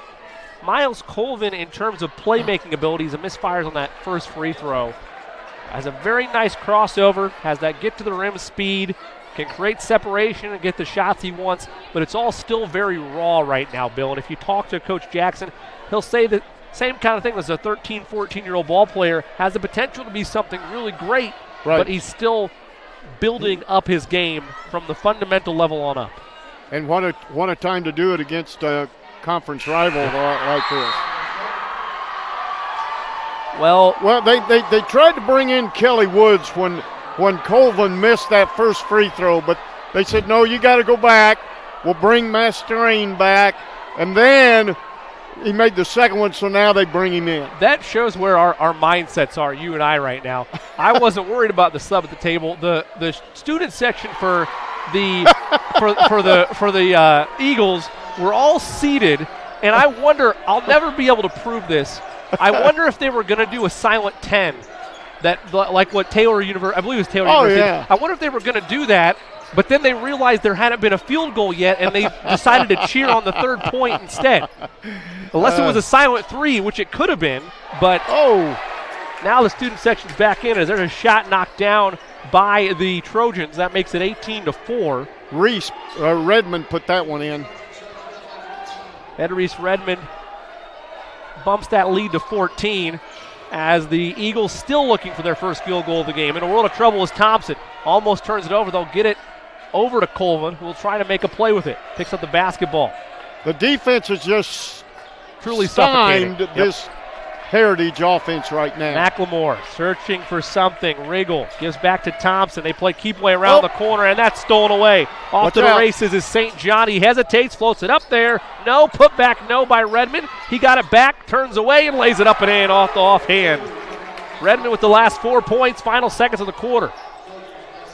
Miles Colvin, in terms of playmaking abilities and misfires on that first free throw, has a very nice crossover, has that get-to-the-rim speed, can create separation and get the shots he wants, but it's all still very raw right now, Bill. And if you talk to Coach Jackson, he'll say the same kind of thing as a 13, 14-year-old ball player, has the potential to be something really great, but he's still building up his game from the fundamental level on up. And what a time to do it against a conference rival like this. Well, they tried to bring in Kelly Woods when Colvin missed that first free throw, but they said, no, you got to go back. We'll bring Mastrain back. And then he made the second one, so now they bring him in. That shows where our mindsets are, you and I right now. I wasn't worried about the sub at the table. The student section for the Eagles were all seated, and I wonder, I'll never be able to prove this, I wonder if they were going to do a silent 10, that like what Taylor University, I believe it was Taylor University. Yeah. I wonder if they were going to do that But then they realized there hadn't been a field goal yet, and they decided to cheer on the third point instead. Unless it was a silent 3, which it could have been. But now the student section's back in as there's a shot knocked down by the Trojans. That makes it 18-4. Redmond put that one in. Ed Reese Redmond bumps that lead to 14 as the Eagles still looking for their first field goal of the game. In a world of trouble is Thompson. Almost turns it over. They'll get it over to Colvin, who will try to make a play with it. Picks up the basketball. The defense is just truly suffocating this Heritage offense right now. McLemore searching for something. Riggle gives back to Thompson. They play keep way around the corner, and that's stolen away. Off to the races is St. John. He hesitates, floats it up there. No, put back no by Redmond. He got it back, turns away, and lays it up and in off the offhand. Redmond with the last 4 points, final seconds of the quarter.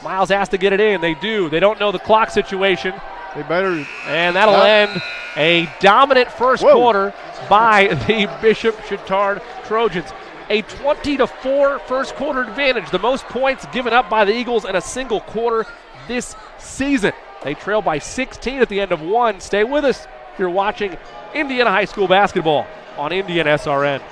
Miles has to get it in. They do. They don't know the clock situation. They better. And that'll end a dominant first quarter by the Bishop Chatard Trojans. A 20-4 first quarter advantage, the most points given up by the Eagles in a single quarter this season. They trail by 16 at the end of one. Stay with us. You're watching Indiana High School basketball on Indiana SRN.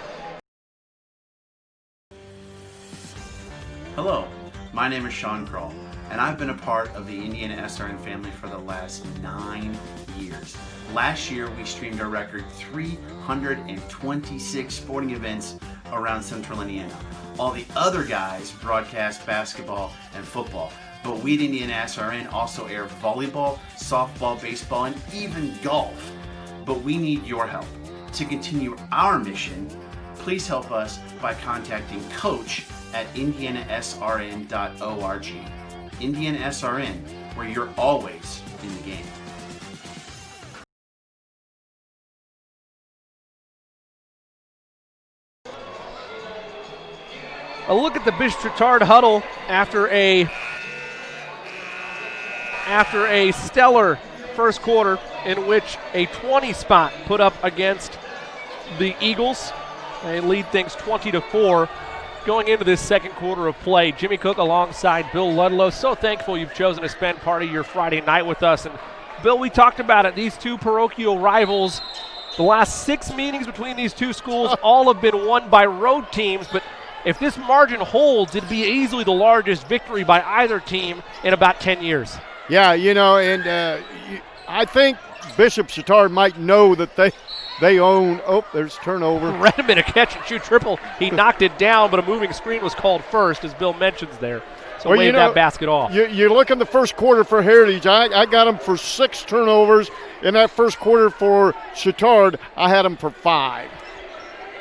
Hello, my name is Sean Kroll, and I've been a part of the Indiana SRN family for the last 9 years. Last year, we streamed a record 326 sporting events around Central Indiana. All the other guys broadcast basketball and football, but we at Indiana SRN also air volleyball, softball, baseball, and even golf. But we need your help. To continue our mission, please help us by contacting Coach at indianasrn.org. Indiana SRN, where you're always in the game. A look at the Bishop Chatard huddle after a stellar first quarter in which a 20 spot put up against the Eagles. They lead things 20-4 going into this second quarter of play. Jimmy Cook alongside Bill Ludlow. So thankful you've chosen to spend part of your Friday night with us. And Bill, we talked about it. These two parochial rivals, the last 6 meetings between these two schools all have been won by road teams, but if this margin holds, it'd be easily the largest victory by either team in about 10 years. Yeah, and I think Bishop Chatard might know that they own. Oh, there's turnover. Redmond, a catch-and-shoot triple. He knocked it down, but a moving screen was called first, as Bill mentions there. So wave that basket off. You look in the first quarter for Heritage. I got them for 6 turnovers. In that first quarter for Chatard, I had them for 5.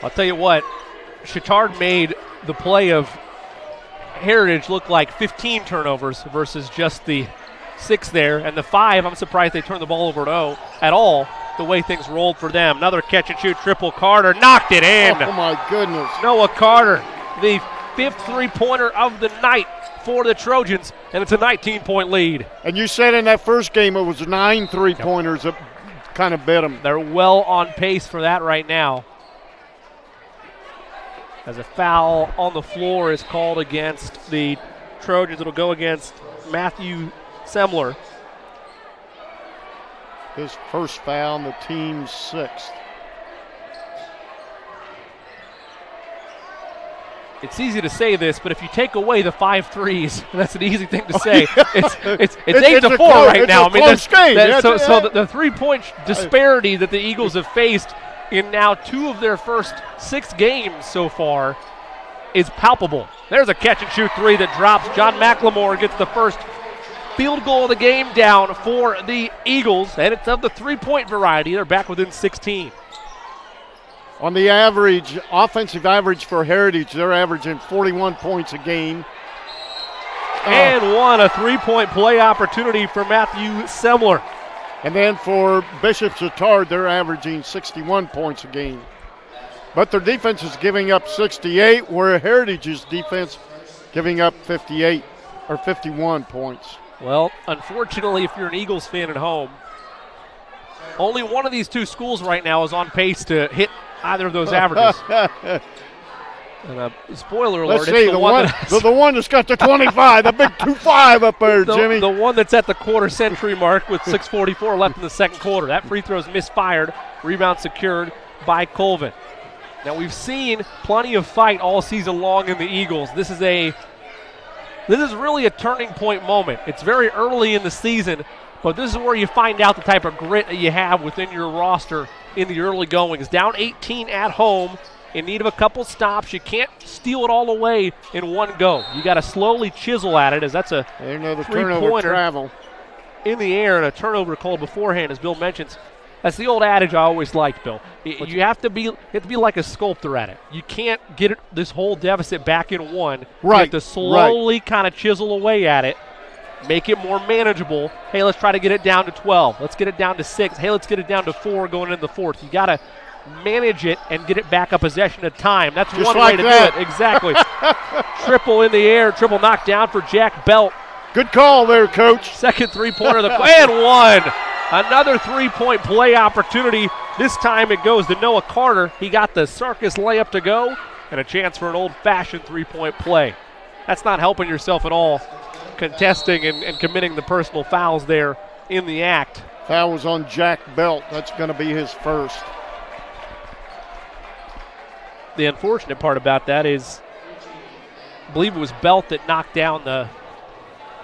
I'll tell you what, Chatard made the play of Heritage look like 15 turnovers versus just the 6 there. And the 5, I'm surprised they turned the ball over at all, the way things rolled for them. Another catch-and-shoot triple. Carter knocked it in. Oh, my goodness. Noah Carter, the 5th three-pointer of the night for the Trojans, and it's a 19-point lead. And you said in that first game it was 9 three-pointers that kind of bit them. They're well on pace for that right now. As a foul on the floor is called against the Trojans. It'll go against Matthew Semler. His first foul on the team's 6th. It's easy to say this, but if you take away the 5 threes, that's an easy thing to say. It's 8-4 right now. I mean, so the 3-point disparity that the Eagles have faced in now 2 of their first 6 games so far is palpable. There's a catch-and-shoot 3 that drops. John McLemore gets the first field goal of the game down for the Eagles, and it's of the 3-point variety. They're back within 16. On the average, offensive average for Heritage, they're averaging 41 points a game. And a 3-point play opportunity for Matthew Semler. And then for Bishop Chatard, they're averaging 61 points a game. But their defense is giving up 68, where Heritage's defense giving up 58 or 51 points. Well, unfortunately, if you're an Eagles fan at home, only one of these two schools right now is on pace to hit either of those averages. And spoiler alert, Let's see, the one that's got the 25, the big 2-5 up there, Jimmy. The one that's at the quarter-century mark with 6:44 left in the second quarter. That free throw is misfired. Rebound secured by Colvin. Now, we've seen plenty of fight all season long in the Eagles. This is really a turning point moment. It's very early in the season, but this is where you find out the type of grit that you have within your roster in the early goings. Down 18 at home, in need of a couple stops. You can't steal it all away in one go. You got to slowly chisel at it, as that's a three-pointer travel in the air and a turnover called beforehand, as Bill mentions. That's the old adage I always liked, Bill. You have to be like a sculptor at it. You can't get this whole deficit back in one. Right. You have to slowly kind of chisel away at it, make it more manageable. Hey, let's try to get it down to 12. Let's get it down to 6. Hey, let's get it down to 4 going into the fourth. You got to manage it and get it back a possession at a time. That's just one like way to that. do it. Exactly. Triple in the air, triple knocked down for Jack Belt. Good call there, Coach. Second three-pointer, and one. Another three-point play opportunity. This time it goes to Noah Carter. He got the circus layup to go, and a chance for an old-fashioned three-point play. That's not helping yourself at all, contesting and committing the personal fouls there in the act. Foul was on Jack Belt. That's going to be his first. The unfortunate part about that is, I believe it was Belt that knocked down the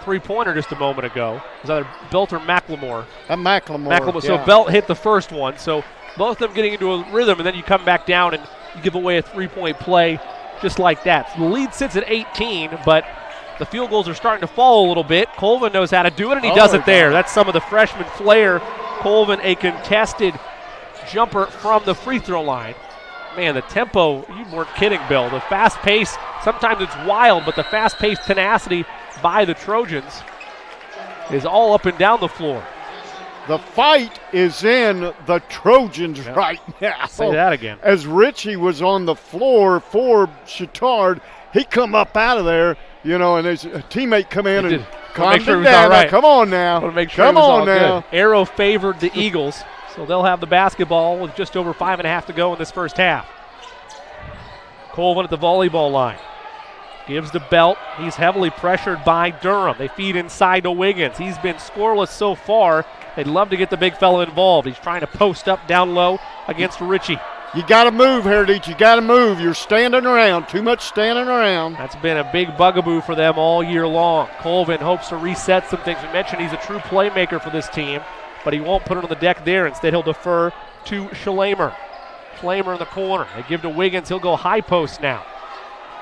three-pointer just a moment ago. It was either Belt or McLemore. McLemore. Yeah. So Belt hit the first one. So both of them getting into a rhythm, and then you come back down and you give away a three-point play just like that. So the lead sits at 18, but the field goals are starting to fall a little bit. Colvin knows how to do it, and he does it there. That's some of the freshman flair. Colvin, a contested jumper from the free throw line. Man, the tempo, you weren't kidding, Bill. The fast pace, sometimes it's wild, but the fast-paced tenacity by the Trojans is all up and down the floor. The fight is in the Trojans right now. Say that again. As Richie was on the floor for Chatard, he come up out of there, and his teammate come in and calmed him down. Right. Come on now. Come on now. Good. Arrow favored the Eagles, so they'll have the basketball with just over 5.5 to go in this first half. Colvin at the volleyball line. Gives to Belt. He's heavily pressured by Durham. They feed inside to Wiggins. He's been scoreless so far. They'd love to get the big fella involved. He's trying to post up down low against Richie. You got to move, Heritage. You got to move. You're standing around. Too much standing around. That's been a big bugaboo for them all year long. Colvin hopes to reset some things. We mentioned he's a true playmaker for this team, but he won't put it on the deck there. Instead, he'll defer to Schlamer. Schlamer in the corner. They give to Wiggins. He'll go high post now.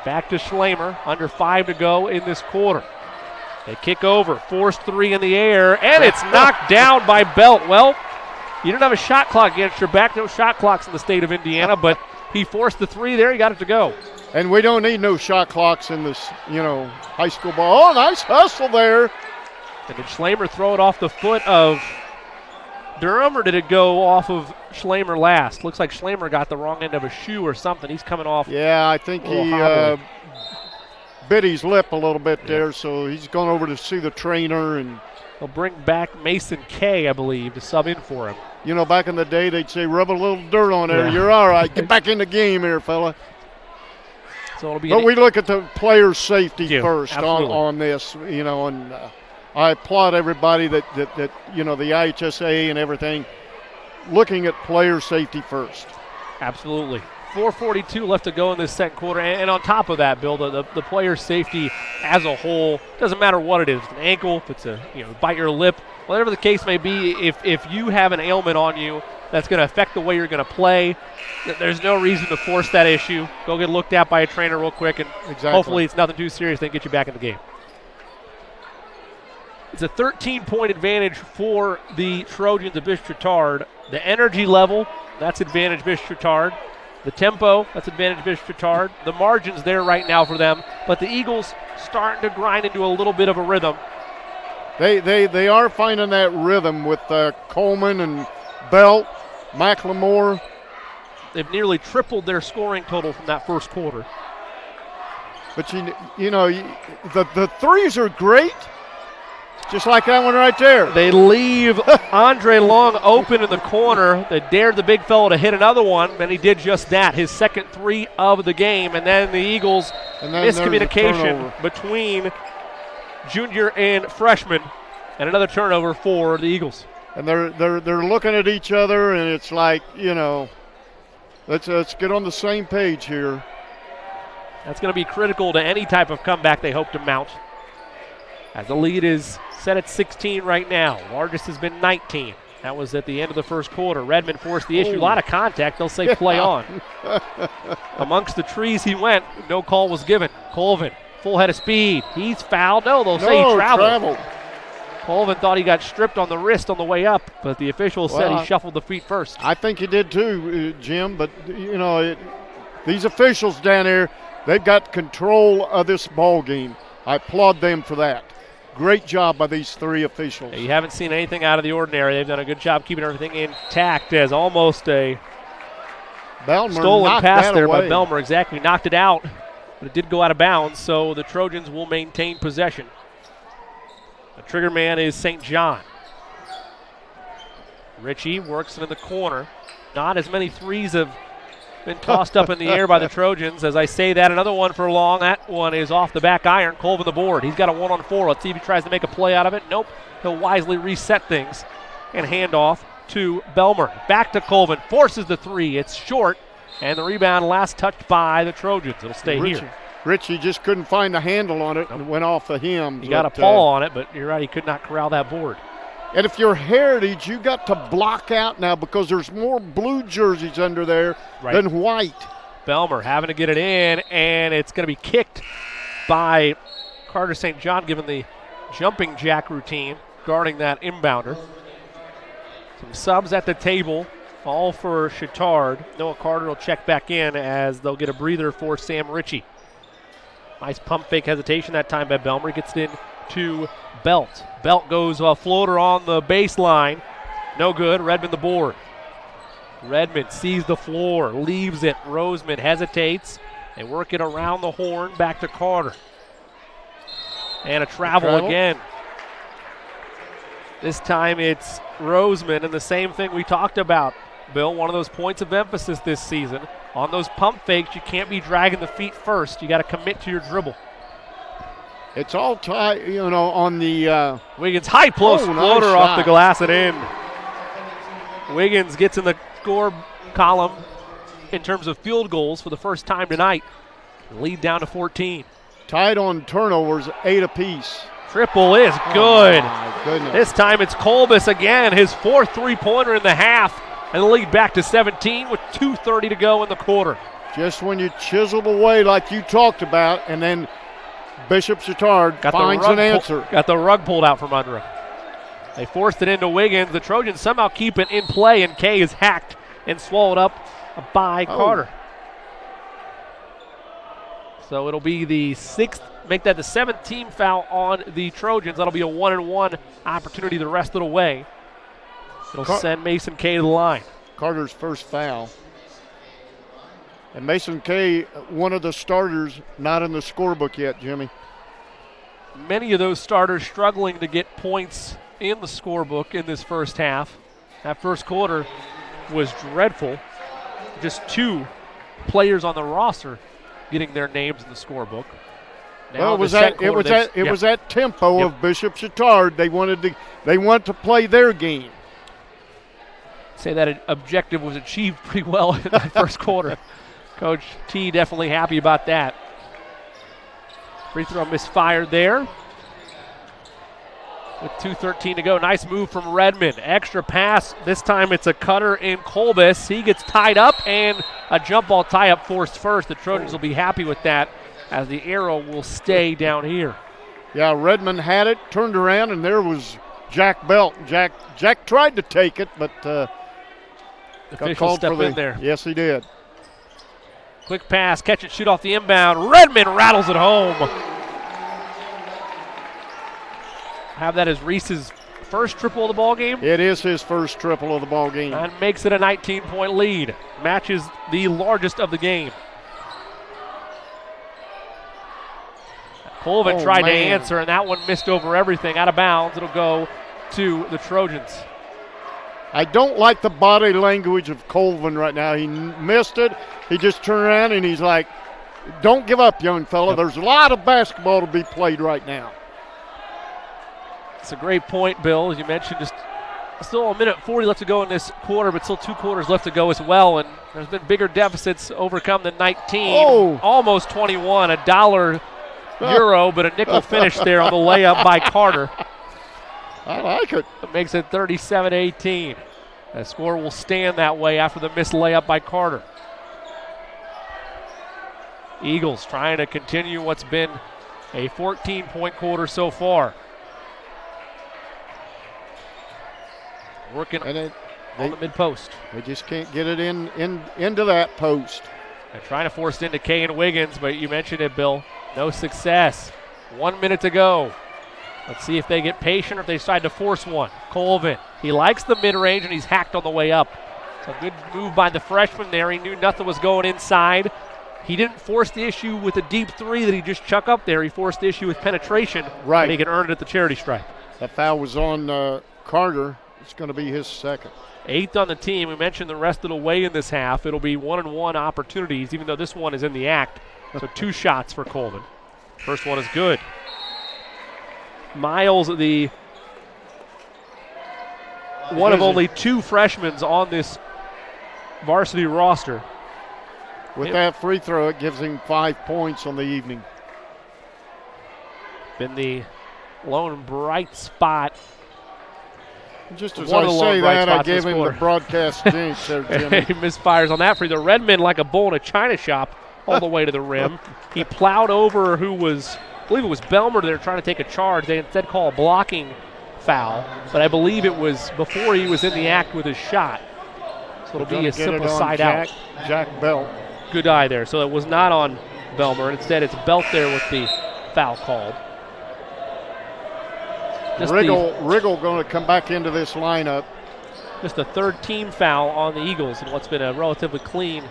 Back to Schlamer. Under 5 to go in this quarter. They kick over. Forced three in the air, and it's knocked down by Belt. Well, you didn't have a shot clock against your back. No shot clocks in the state of Indiana, but he forced the three there. He got it to go. And we don't need no shot clocks in this, high school ball. Oh, nice hustle there. And did Schlamer throw it off the foot of Durham, or did it go off of Schlamer last? Looks like Schlamer got the wrong end of a shoe or something. He's coming off. Yeah, I think he bit his lip a little bit there, so he's gone over to see the trainer. And they'll bring back Mason Kay, I believe, to sub in for him. Back in the day, they'd say, rub a little dirt on there. Yeah. You're all right. Get back in the game here, fella. So it'll be but we look at the player safety first Absolutely. on this, and I applaud everybody that the IHSAA and everything looking at player safety first. Absolutely. 4:42 left to go in this second quarter, and on top of that, Bill, the player safety as a whole, doesn't matter what it is, if it's an ankle, if it's a bite your lip, whatever the case may be, if you have an ailment on you that's going to affect the way you're going to play, there's no reason to force that issue. Go get looked at by a trainer real quick, and hopefully it's nothing too serious, then get you back in the game. It's a 13-point advantage for the Trojans of Bishop Chatard. The energy level, that's advantage Bishop Chatard. The tempo, that's advantage Bishop Chatard. The margin's there right now for them, but the Eagles starting to grind into a little bit of a rhythm. They are finding that rhythm with Coleman and Belt, McLemore. They've nearly tripled their scoring total from that first quarter. But the threes are great. Just like that one right there. They leave Andre Long open in the corner. They dared the big fellow to hit another one, and he did just that. His second 3 of the game, and then the Eagles miscommunication between junior and freshman, and another turnover for the Eagles. And they're looking at each other, and it's like, let's get on the same page here. That's going to be critical to any type of comeback they hope to mount. As the lead is set at 16 right now. Largest has been 19. That was at the end of the first quarter. Redmond forced the issue. A lot of contact. They'll say play on. Amongst the trees he went. No call was given. Colvin, full head of speed. He's fouled. No, they'll say he traveled. Colvin thought he got stripped on the wrist on the way up, but the official said he shuffled the feet first. I think he did too, Jim, but, these officials down there, they've got control of this ball game. I applaud them for that. Great job by these 3 officials. You haven't seen anything out of the ordinary. They've done a good job keeping everything intact, as almost a stolen pass there by Belmer. Exactly, knocked it out, but it did go out of bounds, so the Trojans will maintain possession. The trigger man is St. John. Ritchie works it in the corner. Not as many threes have been tossed up in the air by the Trojans. As I say that, another one for Long. That one is off the back iron. Colvin the board. He's got a 1-on-4. Let's see if he tries to make a play out of it. Nope. He'll wisely reset things and hand off to Belmer. Back to Colvin. Forces the 3. It's short. And the rebound last touched by the Trojans. It'll stay here. Ritchie just couldn't find the handle on it and went off of him. He got a paw on it, but you're right. He could not corral that board. And if you're Heritage, you got to block out now because there's more blue jerseys under there than white. Belmer having to get it in, and it's going to be kicked by Carter St. John, given the jumping jack routine, guarding that inbounder. Some subs at the table, all for Chatard. Noah Carter will check back in as they'll get a breather for Sam Ritchie. Nice pump fake hesitation that time by Belmer. He gets it in to Belt. Belt goes a floater on the baseline. No good. Redmond the board. Redmond sees the floor, leaves it. Roseman hesitates. They work it around the horn, back to Carter. And a travel again. This time it's Roseman, and the same thing we talked about, Bill, one of those points of emphasis this season. On those pump fakes, you can't be dragging the feet first. You got to commit to your dribble. It's all tight, on the Wiggins high post floater off the glass and in. Wiggins gets in the score column in terms of field goals for the first time tonight. Lead down to 14. Tied on turnovers, 8 apiece. Triple is good. Oh my goodness. This time it's Colbus again, his 4th three-pointer in the half, and the lead back to 17 with 2:30 to go in the quarter. Just when you chiseled away like you talked about, and then Bishop Chatard finds an answer. Got the rug pulled out from under him. They forced it into Wiggins. The Trojans somehow keep it in play, and Kay is hacked and swallowed up by Carter. So it'll be the 6th, make that the 7th team foul on the Trojans. That'll be a 1-and-1 opportunity the rest of the way. It'll send Mason Kay to the line. Carter's first foul. And Mason Kay, one of the starters, not in the scorebook yet, Jimmy. Many of those starters struggling to get points in the scorebook in this first half. That first quarter was dreadful. Just 2 players on the roster getting their names in the scorebook. Now well, it was that tempo of Bishop Chatard. They wanted to play their game. Say that objective was achieved pretty well in that first quarter. Coach T definitely happy about that. Free throw misfired there. With 2:13 to go. Nice move from Redmond. Extra pass. This time it's a cutter in Colbus. He gets tied up, and a jump ball tie-up forced first. The Trojans will be happy with that, as the arrow will stay down here. Yeah, Redmond had it, turned around, and there was Jack Belt. Jack tried to take it, but got called step for in there. Yes, he did. Quick pass, catch and shoot off the inbound. Redmond rattles it home. Have that as Reese's first triple of the ball game. It is his first triple of the ball game. And makes it a 19-point lead. Matches the largest of the game. Colvin tried to answer, and that one missed over everything, out of bounds. It'll go to the Trojans. I don't like the body language of Colvin right now. He missed it. He just turned around and he's like, don't give up, young fella. Yep. There's a lot of basketball to be played right now. It's a great point, Bill. As you mentioned, just still a minute 40 left to go in this quarter, but still 2 quarters left to go as well. And there's been bigger deficits overcome than 19. Oh. Almost 21, $1 euro, but a nickel finish there on the layup by Carter. I like it. It makes it 37-18. The score will stand that way after the missed layup by Carter. Eagles trying to continue what's been a 14-point quarter so far. Working on the mid-post. They just can't get it into that post. They're trying to force it into Kay and Wiggins, but you mentioned it, Bill. No success. 1 minute to go. Let's see if they get patient or if they decide to force one. Colvin, he likes the mid-range, and he's hacked on the way up. So good move by the freshman there. He knew nothing was going inside. He didn't force the issue with a deep three that he just chuck up there. He forced the issue with penetration. Right. And he can earn it at the charity stripe. That foul was on Carter. It's going to be his second. 8th on the team. We mentioned the rest of the way in this half. It'll be 1-and-1 opportunities, even though this one is in the act. So 2 shots for Colvin. First one is good. Miles, the one of only 2 freshmen on this varsity roster. With that free throw, it gives him 5 points on the evening. Been the lone bright spot. Just as I say that, I gave him the broadcast jinx there, Jimmy. He misfires on that free throw. Redmond like a bull in a china shop all the way to the rim. He plowed over who was, I believe it was Belmer there trying to take a charge. They instead call a blocking foul, but I believe it was before he was in the act with his shot. So it'll be a simple side out. Jack Belt. Good eye there. So it was not on Belmer. Instead, it's Belt there with the foul called. Riggle going to come back into this lineup. Just the 3rd team foul on the Eagles in what's been a relatively clean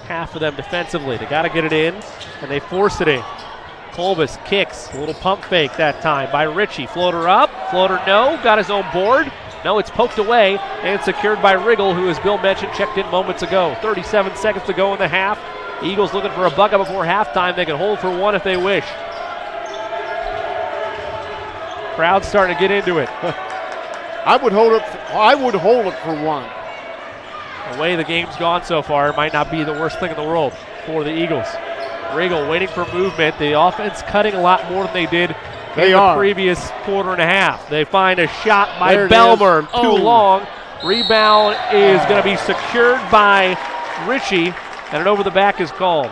half of them defensively. They got to get it in, and they force it in. Colbus kicks, a little pump fake that time by Ritchie. Floater up, floater no, got his own board. No, it's poked away and secured by Riggle, who, as Bill mentioned, checked in moments ago. 37 seconds to go in the half. Eagles looking for a bucket before halftime. They can hold for one if they wish. Crowd's starting to get into it. I would hold it for one. The way the game's gone so far, it might not be the worst thing in the world for the Eagles. Riggle waiting for movement. The offense cutting a lot more than they did in the previous quarter and a half. They find a shot by Belmer. Too long. Rebound is going to be secured by Ritchie, and an over the back is called.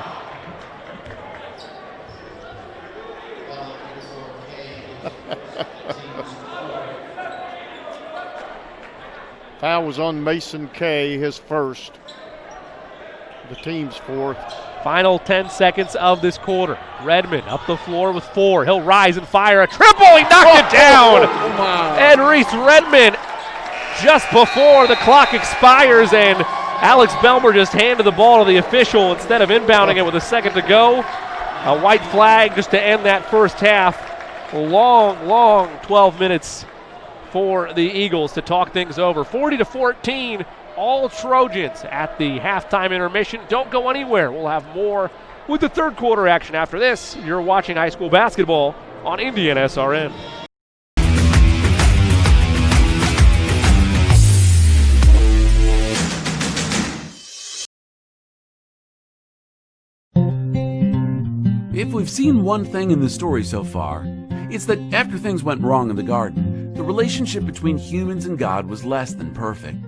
Foul was on Mason Kay, his first. The team's 4th. Final 10 seconds of this quarter. Redmond up the floor with 4. He'll rise and fire a triple. He knocked it down. And Reese Redmond just before the clock expires, and Alex Belmer just handed the ball to the official instead of inbounding it with a second to go. A white flag just to end that first half. Long 12 minutes for the Eagles to talk things over. 40-14, all Trojans at the halftime intermission. Don't go anywhere. We'll have more with the 3rd quarter action after this. You're watching high school basketball on Indiana SRN. If we've seen one thing in the story so far, it's that after things went wrong in the garden, the relationship between humans and God was less than perfect.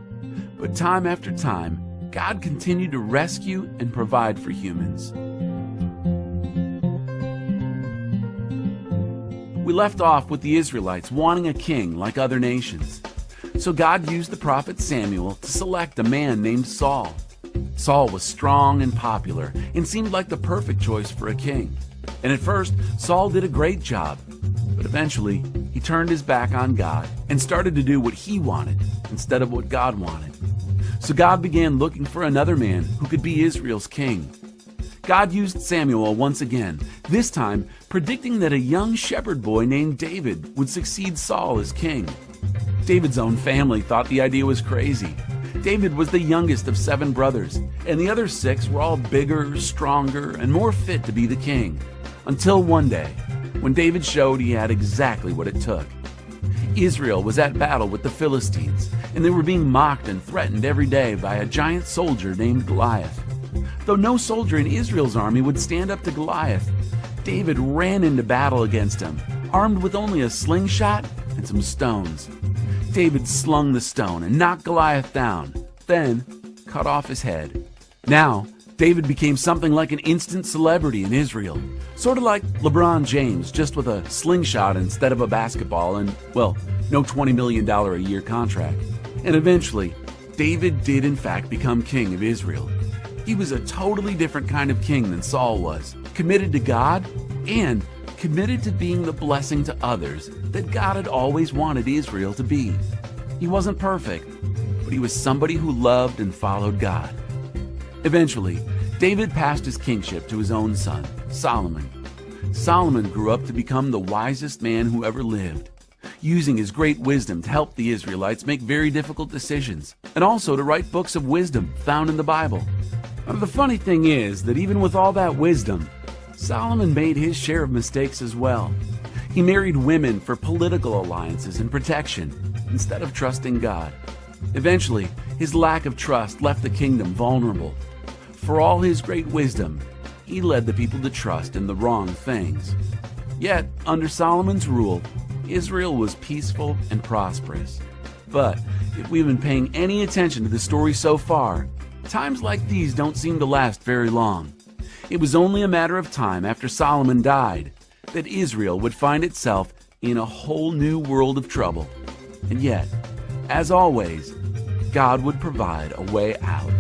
But time after time, God continued to rescue and provide for humans. We left off with the Israelites wanting a king like other nations. So God used the prophet Samuel to select a man named Saul. Saul was strong and popular and seemed like the perfect choice for a king. And at first, Saul did a great job. But eventually, he turned his back on God and started to do what he wanted instead of what God wanted. So God began looking for another man who could be Israel's king. God used Samuel once again this time predicting that a young shepherd boy named David would succeed Saul as king. David's own family thought the idea was crazy. David was the youngest of 7 brothers, and the other 6 were all bigger, stronger, and more fit to be the king. Until one day, when David showed he had exactly what it took. Israel was at battle with the Philistines, and they were being mocked and threatened every day by a giant soldier named Goliath. Though no soldier in Israel's army would stand up to Goliath, David ran into battle against him, armed with only a slingshot and some stones. David slung the stone and knocked Goliath down, then cut off his head. Now, David became something like an instant celebrity in Israel, sort of like LeBron James, just with a slingshot instead of a basketball and, well, no $20 million a year contract. And eventually, David did in fact become king of Israel. He was a totally different kind of king than Saul was, committed to God and committed to being the blessing to others that God had always wanted Israel to be. He wasn't perfect, but he was somebody who loved and followed God. Eventually, David passed his kingship to his own son, Solomon. Solomon grew up to become the wisest man who ever lived, using his great wisdom to help the Israelites make very difficult decisions, and also to write books of wisdom found in the Bible. The funny thing is that even with all that wisdom, Solomon made his share of mistakes as well. He married women for political alliances and protection instead of trusting God. Eventually, his lack of trust left the kingdom vulnerable. For all his great wisdom, he led the people to trust in the wrong things. Yet, under Solomon's rule, Israel was peaceful and prosperous. But if we've been paying any attention to the story so far, times like these don't seem to last very long. It was only a matter of time after Solomon died that Israel would find itself in a whole new world of trouble. And yet, as always, God would provide a way out.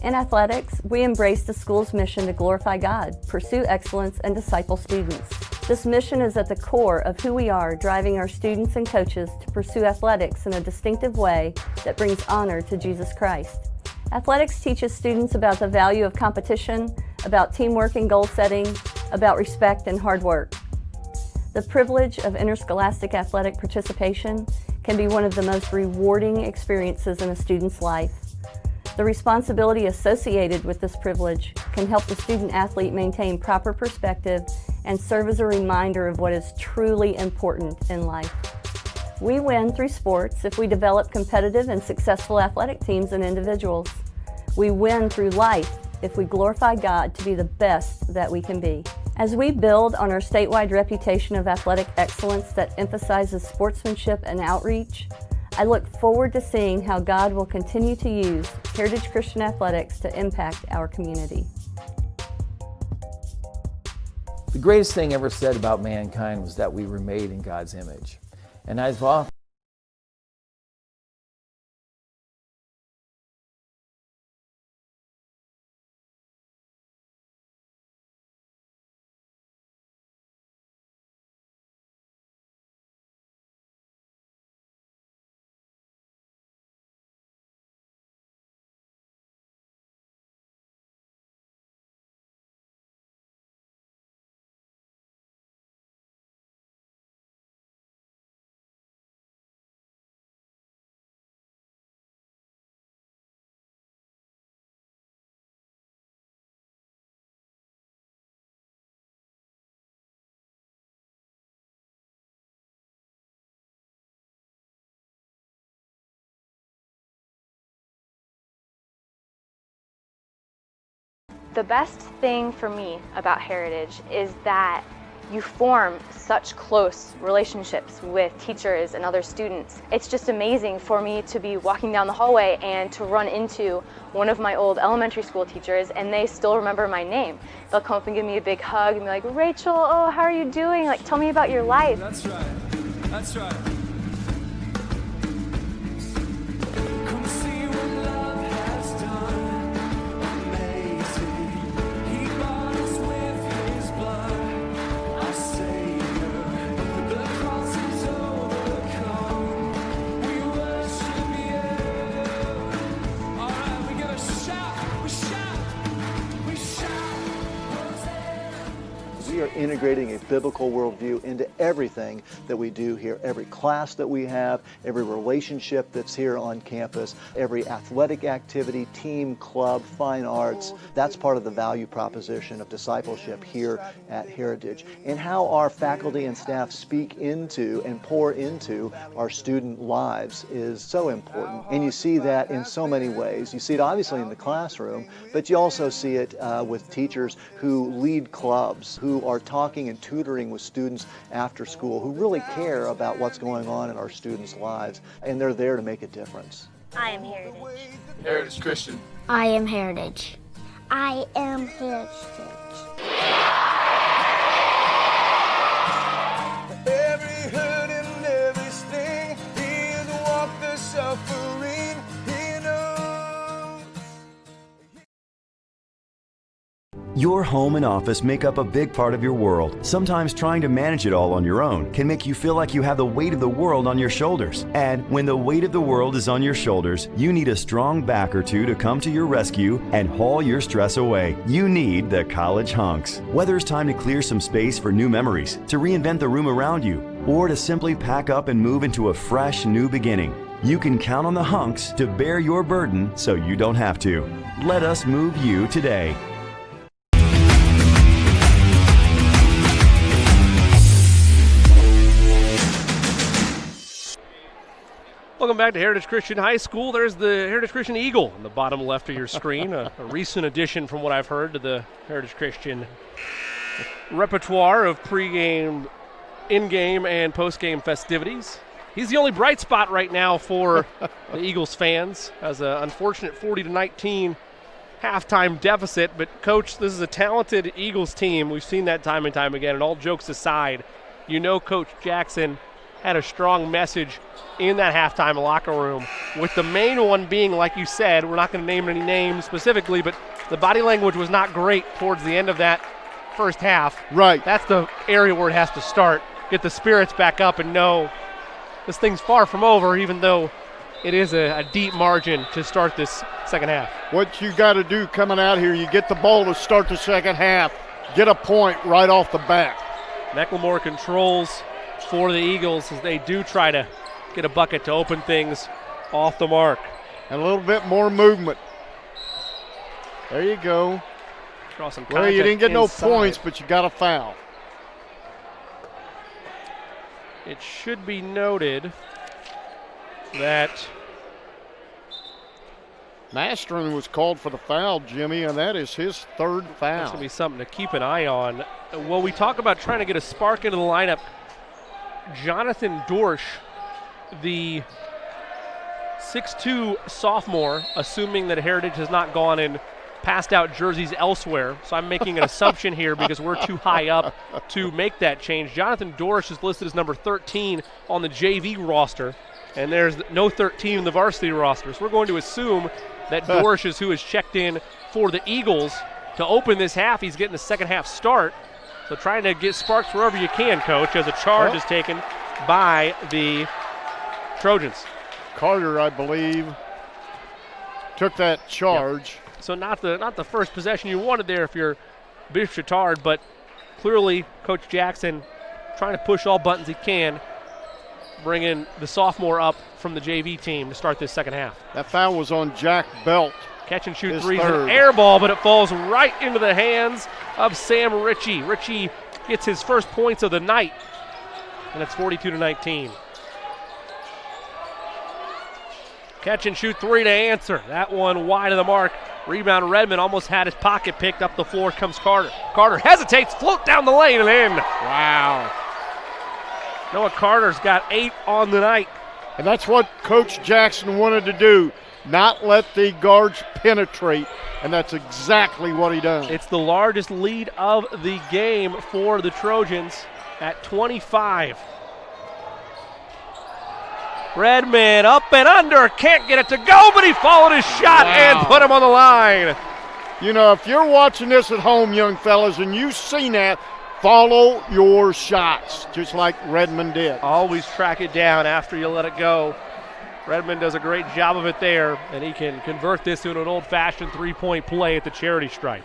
In athletics, we embrace the school's mission to glorify God, pursue excellence, and disciple students. This mission is at the core of who we are, driving our students and coaches to pursue athletics in a distinctive way that brings honor to Jesus Christ. Athletics teaches students about the value of competition, about teamwork and goal setting, about respect and hard work. The privilege of interscholastic athletic participation can be one of the most rewarding experiences in a student's life. The responsibility associated with this privilege can help the student athlete maintain proper perspective and serve as a reminder of what is truly important in life. We win through sports if we develop competitive and successful athletic teams and individuals. We win through life if we glorify God to be the best that we can be. As we build on our statewide reputation of athletic excellence that emphasizes sportsmanship and outreach, I look forward to seeing how God will continue to use Heritage Christian Athletics to impact our community. The greatest thing ever said about mankind was that we were made in God's image. And I've often The best thing for me about Heritage is that you form such close relationships with teachers and other students. It's just amazing for me to be walking down the hallway and to run into one of my old elementary school teachers, and they still remember my name. They'll come up and give me a big hug and be like, "Rachel, oh, how are you doing? Like, tell me about your life." That's right. That's right. We are integrating a biblical worldview into everything that we do here. Every class that we have, every relationship that's here on campus, every athletic activity, team, club, fine arts, that's part of the value proposition of discipleship here at Heritage. And how our faculty and staff speak into and pour into our student lives is so important. And you see that in so many ways. You see it obviously in the classroom, but you also see it with teachers who lead clubs, who are talking and tutoring with students after school, who really care about what's going on in our students' lives, and they're there to make a difference. I am Heritage. Heritage Christian. I am Heritage. I am Heritage. Every hurt and every sting, he has walked the suffering, he knows. Your home and office make up a big part of your world. Sometimes trying to manage it all on your own can make you feel like you have the weight of the world on your shoulders. And when the weight of the world is on your shoulders, you need a strong back or two to come to your rescue and haul your stress away. You need the College Hunks. Whether it's time to clear some space for new memories, to reinvent the room around you, or to simply pack up and move into a fresh new beginning, you can count on the Hunks to bear your burden so you don't have to. Let us move you today. Welcome back to Heritage Christian High School. There's the Heritage Christian Eagle in the bottom left of your screen, a recent addition from what I've heard to the Heritage Christian repertoire of pregame, in-game, and post-game festivities. He's the only bright spot right now for the Eagles fans as an unfortunate 40-19 halftime deficit. But, Coach, this is a talented Eagles team. We've seen that time and time again. And all jokes aside, you know Coach Jackson had a strong message in that halftime locker room, with the main one being, like you said, we're not going to name any names specifically, but the body language was not great towards the end of that first half. Right. That's the area where it has to start. Get the spirits back up and know this thing's far from over, even though it is a deep margin to start this second half. What you got to do coming out here, you get the ball to start the second half, get a point right off the bat. McLemore controls for the Eagles as they do try to get a bucket to open things off the mark. And a little bit more movement. There you go. Draw some well, you didn't get inside. no points, but you got a foul. it should be noted that Mastron was called for the foul, Jimmy, and that is his third foul. That's going to be something to keep an eye on. Well, we talk about trying to get a spark into the lineup. Jonathan Dorsch, the 6'2 sophomore, assuming that Heritage has not gone and passed out jerseys elsewhere. So I'm making an assumption here because we're too high up to make that change. Jonathan Dorsch is listed as number 13 on the JV roster, and there's no 13 in the varsity roster. So we're going to assume that Dorsch is who is checked in for the Eagles to open this half. He's getting the second half start. So trying to get sparks wherever you can, Coach, as a charge is taken by the Trojans. Carter, I believe, took that charge. Yep. So not the first possession you wanted there if you're Bishop Chatard, but clearly Coach Jackson trying to push all buttons he can, bringing the sophomore up from the JV team to start this second half. That foul was on Jack Belt. Catch and shoot threes, an air ball, but it falls right into the hands of Sam Ritchie. Ritchie gets his first points of the night, and it's 42-19. Catch and shoot three to answer. That one wide of the mark. Rebound, Redmond almost had his pocket picked. Up the floor comes Carter. Carter hesitates, float down the lane and in. Wow. Noah Carter's got 8 on the night. And that's what Coach Jackson wanted to do, not let the guards penetrate, and that's exactly what he does. It's the largest lead of the game for the Trojans at 25. Redmond up and under, can't get it to go, but he followed his shot and put him on the line. You know, if you're watching this at home, young fellas, and you've seen that, follow your shots, just like Redmond did. Always track it down after you let it go. Redmond does a great job of it there, and he can convert this into an old-fashioned three-point play at the charity stripe.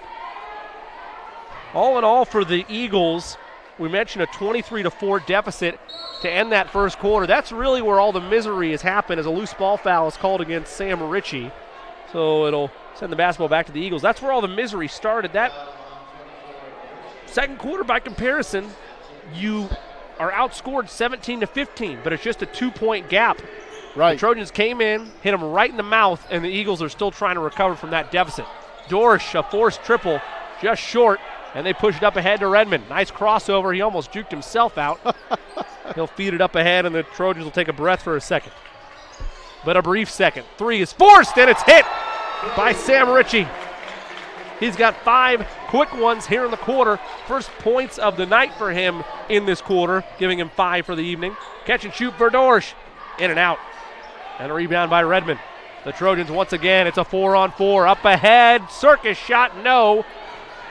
All in all for the Eagles, we mentioned a 23-4 deficit to end that first quarter. That's really where all the misery has happened, as a loose ball foul is called against Sam Ritchie. So it'll send the basketball back to the Eagles. That's where all the misery started. That second quarter, by comparison, you are outscored 17-15, but it's just a 2-point gap. Right. The Trojans came in, hit them right in the mouth, and the Eagles are still trying to recover from that deficit. Dorsch, a forced triple, just short, and they push it up ahead to Redmond. Nice crossover. He almost juked himself out. He'll feed it up ahead, and the Trojans will take a breath for a second. But a brief second. Three is forced, and it's hit by Sam Ritchie. He's got 5 quick ones here in the quarter. First points of the night for him in this quarter, giving him 5 for the evening. Catch and shoot for Dorsch. In and out. And a rebound by Redmond. The Trojans once again, it's a 4-on-4. Up ahead, Circus shot, no.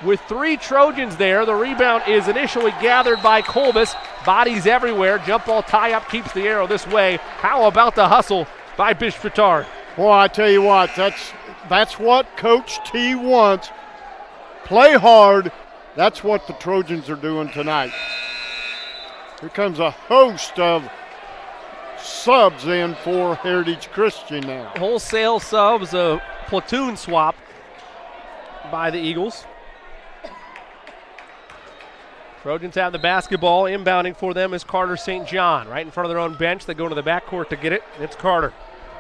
With 3 Trojans there, the rebound is initially gathered by Colbus. Bodies everywhere. Jump ball tie-up keeps the arrow this way. How about the hustle by Bishop Chatard? Well, I tell you what, that's what Coach T wants. Play hard. That's what the Trojans are doing tonight. Here comes a host of subs in for Heritage Christian now. Wholesale subs, a platoon swap by the Eagles. Trojans have the basketball. Inbounding for them is Carter St. John. Right in front of their own bench. They go to the backcourt to get it. It's Carter.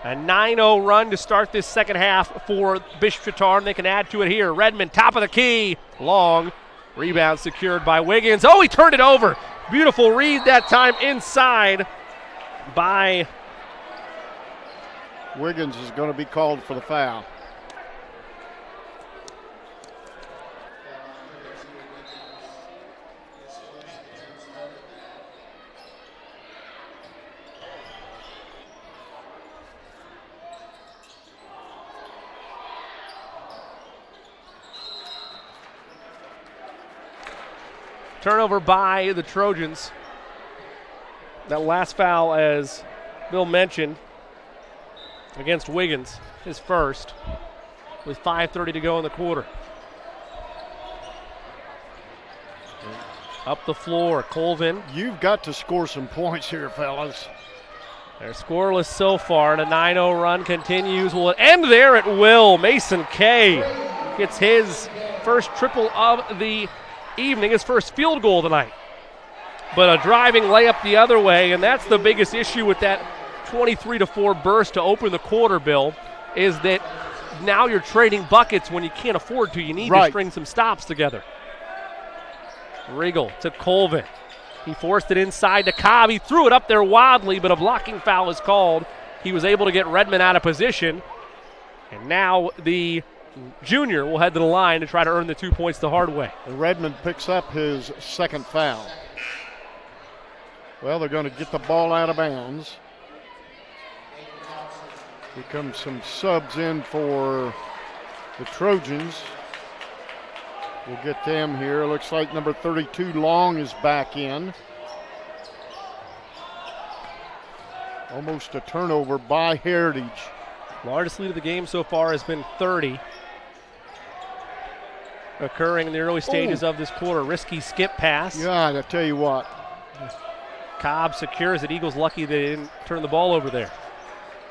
A 9-0 run to start this second half for Bishop Chatard, and they can add to it here. Redmond, top of the key. Long. Rebound secured by Wiggins. Oh, he turned it over. Beautiful read that time inside by Wiggins is going to be called for the foul. Turnover by the Trojans. That last foul, as Bill mentioned, against Wiggins, his first, with 5:30 to go in the quarter. Up the floor, Colvin. You've got to score some points here, fellas. They're scoreless so far, and a 9-0 run continues. Will it end there? It will. Mason Kay gets his first triple of the evening, his first field goal tonight. but a driving layup the other way, and that's the biggest issue with that 23-4 burst to open the quarter, Bill, is that now you're trading buckets when you can't afford to. You need to string some stops together. Riggle to Colvin. He forced it inside to Cobb. He threw it up there wildly, but a blocking foul is called. He was able to get Redmond out of position, and now the junior will head to the line to try to earn the 2 points the hard way. And Redmond picks up his second foul. Well, they're going to get the ball out of bounds. Here comes some subs in for the Trojans. We'll get them here. Looks like number 32, Long, is back in. Almost a turnover by Heritage. Largest lead of the game so far has been 30. Occurring in the early stages of this quarter. Risky skip pass. Yeah, I tell you what. Cobb secures it. Eagles lucky they didn't turn the ball over there.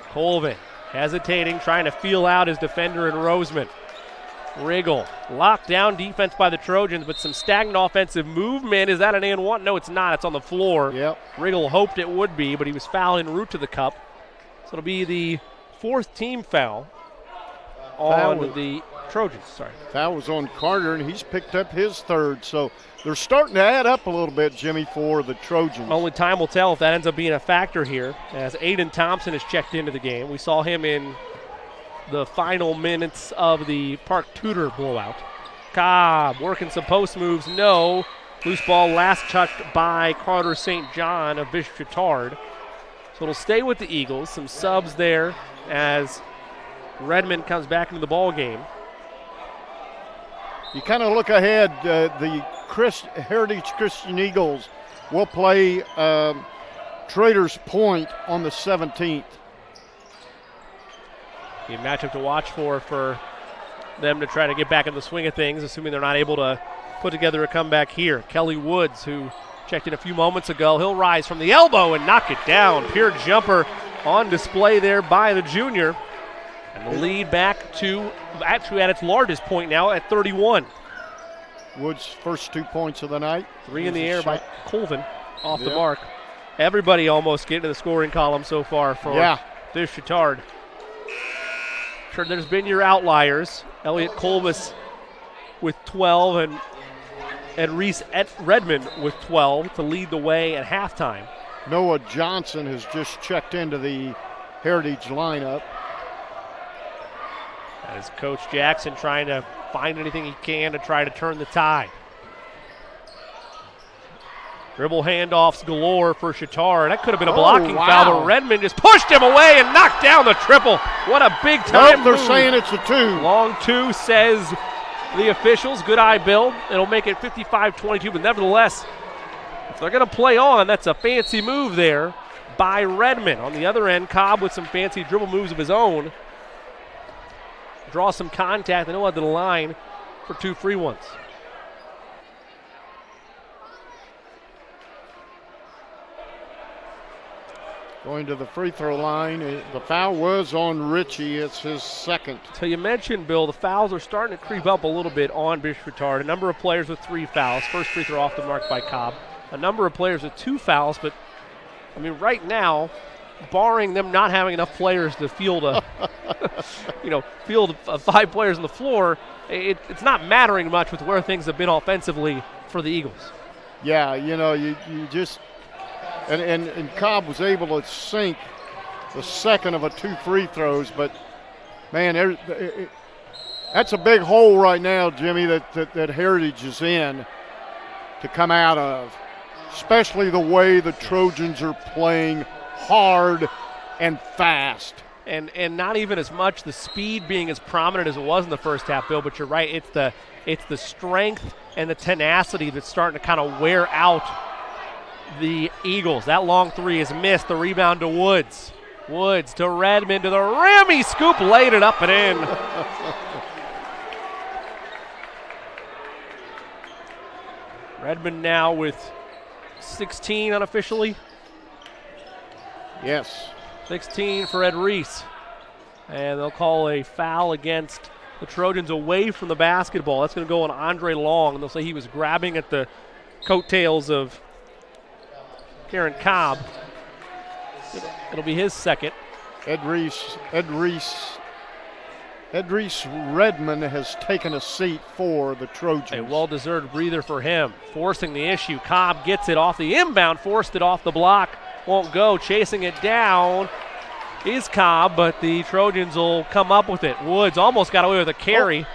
Colvin hesitating, trying to feel out his defender in Roseman. Riggle, locked down defense by the Trojans, but some stagnant offensive movement. Is that an and one? No, it's not. It's on the floor. Yep. Riggle hoped it would be, but he was fouled en route to the cup. So it'll be the fourth team foul on the Trojans. Foul was on Carter, and he's picked up his third. So they're starting to add up a little bit, Jimmy, for the Trojans. Only time will tell if that ends up being a factor here, as Aiden Thompson has checked into the game. We saw him in the final minutes of the Park Tudor blowout. Cobb working some post moves. No. Loose ball last touched by Carter St. John of Bishop Chatard. So it'll stay with the Eagles. Some subs there as Redmond comes back into the ball game. You kind of look ahead. The Heritage Christian Eagles will play Traders Point on the 17th. A matchup to watch for them to try to get back in the swing of things, assuming they're not able to put together a comeback here. Kelly Woods, who checked in a few moments ago, he'll rise from the elbow and knock it down. Pure jumper on display there by the junior. And the lead back to, actually at its largest point now at 31. Woods' first 2 points of the night. Three in the air by Colvin, off the mark. Everybody almost getting to the scoring column so far for this Chatard. Sure, there's been your outliers. Elliot Colbus with 12 and Reese Redmond with 12 to lead the way at halftime. Noah Johnson has just checked into the Heritage lineup. As Coach Jackson trying to find anything he can to try to turn the tide. Dribble handoffs galore for Chatard. That could have been a blocking foul, but Redmond just pushed him away and knocked down the triple. What a big time they're move. saying it's a two. Long two, says the officials. Good eye, Bill. It'll make it 55-22, but nevertheless, if they're going to play on, that's a fancy move there by Redmond. On the other end, Cobb with some fancy dribble moves of his own. Draw some contact and he'll head to the line for two free ones. Going to the free throw line. The foul was on Richie. It's his second. So you mentioned, Bill, the fouls are starting to creep up a little bit on Bishop Chatard. A number of players with 3 fouls. First free throw off the mark by Cobb. A number of players with 2 fouls, but I mean, right now, barring them not having enough players to field a, field 5 players on the floor, it's not mattering much with where things have been offensively for the Eagles. Yeah, you just. And Cobb was able to sink the second of 2 free throws, but man, that's a big hole right now, Jimmy, that Heritage is in to come out of, especially the way the Trojans are playing hard and fast. And not even as much the speed being as prominent as it was in the first half, Bill, but you're right, it's the strength and the tenacity that's starting to kind of wear out the Eagles. That long three is missed. The rebound to Woods. Woods to Redmond to the rim. He scoop laid it up and in. Redmond now with 16 unofficially. Yes. 16 for Ed Reese. And they'll call a foul against the Trojans away from the basketball. That's going to go on Andre Long. And they'll say he was grabbing at the coattails of Karen Cobb. It'll be his second. Edreese Redmond has taken a seat for the Trojans. A well-deserved breather for him. Forcing the issue. Cobb gets it off the inbound, forced it off the block. Won't go. Chasing it down is Cobb, but the Trojans will come up with it. Woods almost got away with a carry.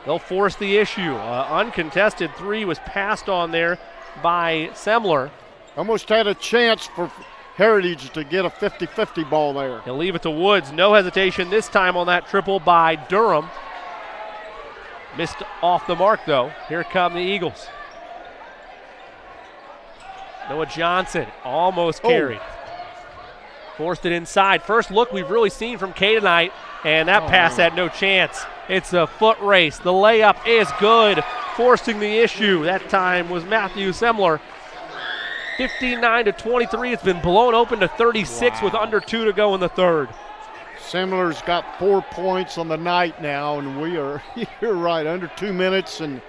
They'll force the issue. Uncontested three was passed on there by Semler. Almost had a chance for Heritage to get a 50-50 ball there. He'll leave it to Woods. No hesitation this time on that triple by Durham. Missed off the mark, though. Here come the Eagles. Noah Johnson almost carried. Forced it inside. First look we've really seen from Kay tonight, and that pass had no chance. It's a foot race. The layup is good. Forcing the issue. That time was Matthew Semler. 59-23. It's been blown open to 36 with under 2 to go in the third. Semler's got 4 points on the night now, and we are, you're right, under 2 minutes. And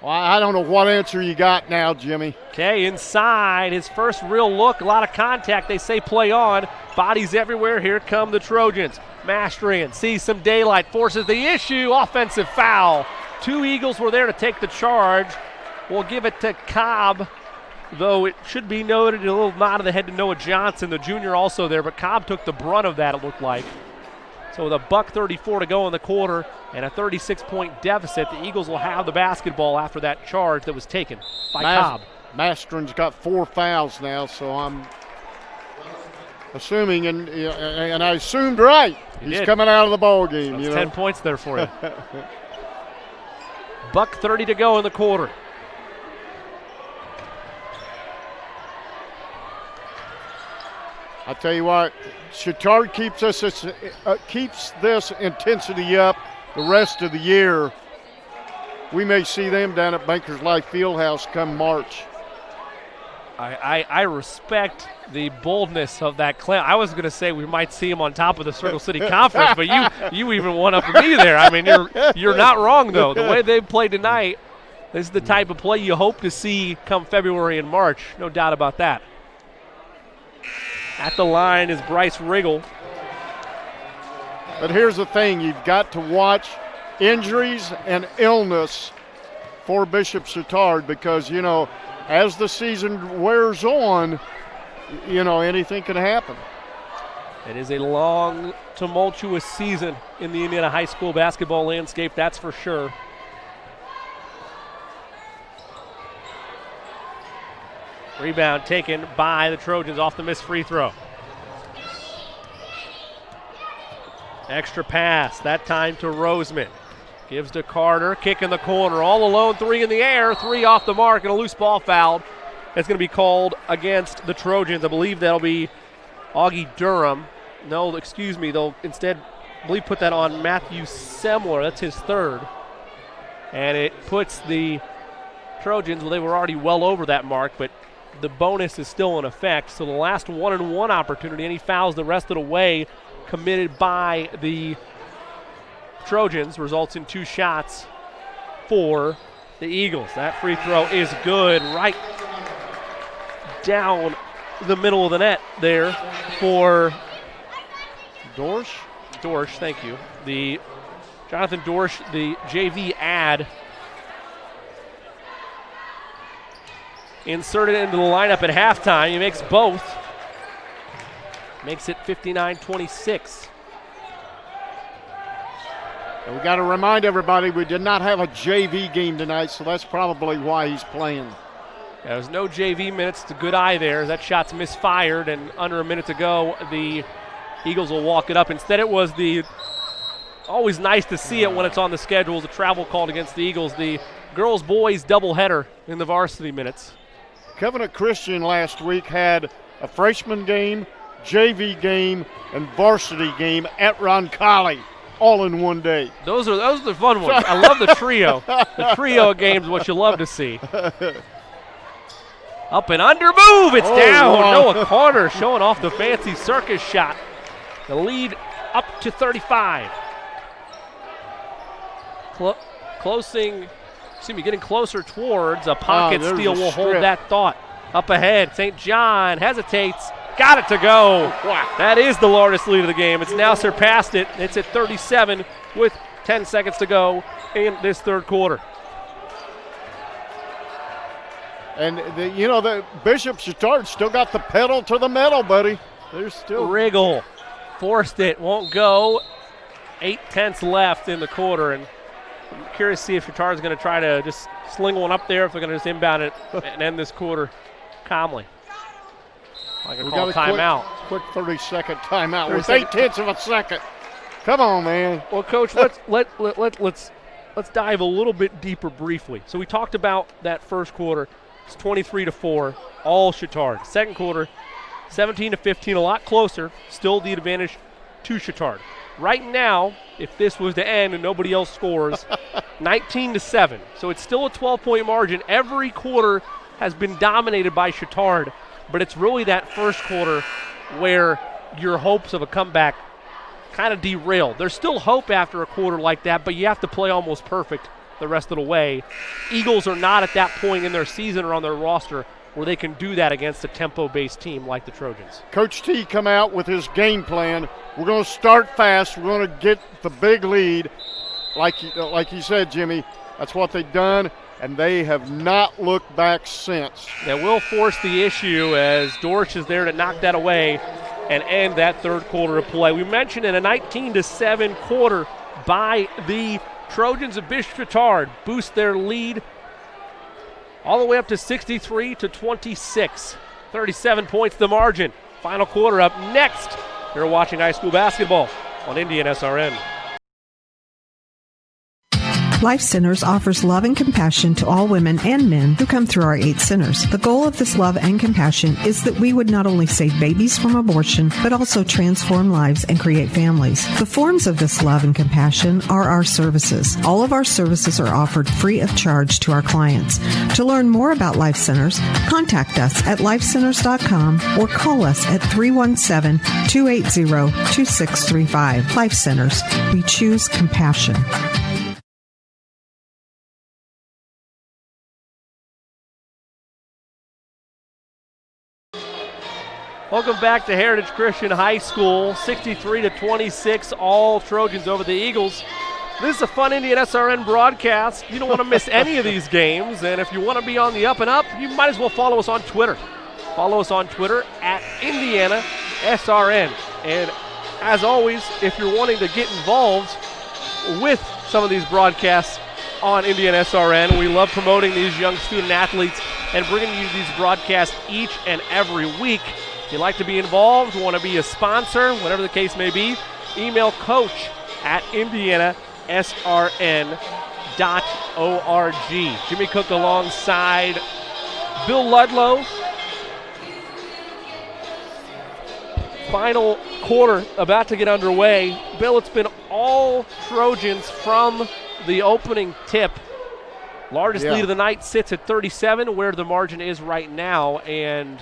well, I don't know what answer you got now, Jimmy. Okay, inside. His first real look. A lot of contact. They say play on. Bodies everywhere. Here come the Trojans. Mastrian sees some daylight. Forces the issue. Offensive foul. 2 Eagles were there to take the charge. We'll give it to Cobb. Though it should be noted, a little nod of the head to Noah Johnson, the junior also there, but Cobb took the brunt of that, it looked like. So with $1:34 to go in the quarter and a 36-point deficit, the Eagles will have the basketball after that charge that was taken by Cobb. Mastron's got 4 fouls now, so I'm assuming, and I assumed right. He's coming out of the ball game. That's 10 points there for you. $1:30 to go in the quarter. I tell you what, Chatard keeps this intensity up the rest of the year. We may see them down at Bankers Life Fieldhouse come March. I respect the boldness of that claim. I was going to say we might see him on top of the Circle City Conference, but you even won up me there. I mean, you're not wrong, though. The way they played tonight, this is the type of play you hope to see come February and March. No doubt about that. At the line is Bryce Riggle. But here's the thing, you've got to watch injuries and illness for Bishop Chatard because, as the season wears on, anything can happen. It is a long, tumultuous season in the Indiana high school basketball landscape, that's for sure. Rebound taken by the Trojans off the missed free throw. Extra pass, that time to Roseman. Gives to Carter, kick in the corner, all alone, 3 in the air, 3 off the mark, and a loose ball foul. That's going to be called against the Trojans. I believe that'll be Augie Durham. No, excuse me, they'll instead, I believe, put that on Matthew Semler. That's his third. And it puts the Trojans, well, they were already well over that mark, but the bonus is still in effect. So the last 1-and-1 opportunity, any fouls the rest of the way committed by the Trojans results in 2 shots for the Eagles. That free throw is good, right down the middle of the net there for Dorsch. Dorsch, thank you. The Jonathan Dorsch, the JV ad, inserted into the lineup at halftime. He makes both. Makes it 59-26. And we got to remind everybody we did not have a JV game tonight, so that's probably why he's playing. Yeah, there's no JV minutes. It's a good eye there. That shot's misfired, and under a minute to go, the Eagles will walk it up. Instead, it was always nice to see it when it's on the schedule. The travel called against the Eagles. The girls-boys doubleheader in the varsity minutes. Covenant Christian last week had a freshman game, JV game, and varsity game at Roncalli all in one day. Those are the fun ones. I love the trio. The trio of games, what you love to see. Up and under move. It's down. Wow. Noah Carter showing off the fancy circus shot. The lead up to 35. Getting closer towards a pocket steal. We'll hold that thought. Up ahead, St. John hesitates. Got it to go. Wow. That is the largest lead of the game. It's now surpassed it. It's at 37 with 10 seconds to go in this third quarter. And, the Bishop Chatard still got the pedal to the metal, buddy. There's still. Riggle forced it, won't go. 8/10 left in the quarter, and I'm curious to see if Chatard's going to try to just sling one up there, if they're going to just inbound it and end this quarter calmly. I can call timeout. Quick 30-second timeout with 8/10 of a second. Come on, man. Well, Coach, let's dive a little bit deeper briefly. So we talked about that first quarter. It's 23-4, all Chatard. Second quarter, 17-15, a lot closer. Still the advantage to Chatard. Right now, if this was to end and nobody else scores, 19-7. So it's still a 12-point margin. Every quarter has been dominated by Chatard. But it's really that first quarter where your hopes of a comeback kind of derailed. There's still hope after a quarter like that, but you have to play almost perfect the rest of the way. Eagles are not at that point in their season or on their roster where they can do that against a tempo-based team like the Trojans. Coach T come out with his game plan. We're going to start fast. We're going to get the big lead. Like you said, Jimmy, that's what they've done. And they have not looked back since. That will force the issue as Dorsch is there to knock that away and end that third quarter of play. We mentioned in a 19-7 quarter by the Trojans of Bishop Chatard boost their lead all the way up to 63-26. 37 points the margin. Final quarter up next. You're watching high school basketball on Indian SRN. Life Centers offers love and compassion to all women and men who come through our 8 centers. The goal of this love and compassion is that we would not only save babies from abortion, but also transform lives and create families. The forms of this love and compassion are our services. All of our services are offered free of charge to our clients. To learn more about Life Centers, contact us at lifecenters.com or call us at 317-280-2635. Life Centers. We choose compassion. Welcome back to Heritage Christian High School, 63-26, all Trojans over the Eagles. This is a fun Indian SRN broadcast. You don't want to miss any of these games, and if you want to be on the up and up, you might as well follow us on Twitter. Follow us on Twitter at Indiana SRN. And as always, if you're wanting to get involved with some of these broadcasts on Indiana SRN, we love promoting these young student athletes and bringing you these broadcasts each and every week. If you'd like to be involved, want to be a sponsor, whatever the case may be, email coach at indianasrn.org. Jimmy Cook alongside Bill Ludlow. Final quarter about to get underway. Bill, it's been all Trojans from the opening tip. Largest lead of the night sits at 37, where the margin is right now, and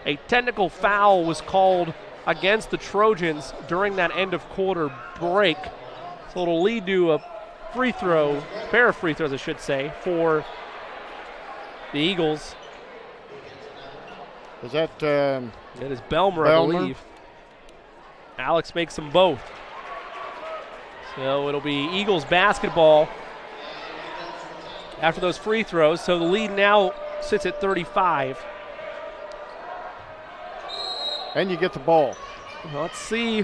a technical foul was called against the Trojans during that end of quarter break. So it'll lead to a free throw, pair of free throws, I should say, for the Eagles. Is that it is Belmer, I believe. Alex makes them both. So it'll be Eagles basketball after those free throws. So the lead now sits at 35. And you get the ball. Let's see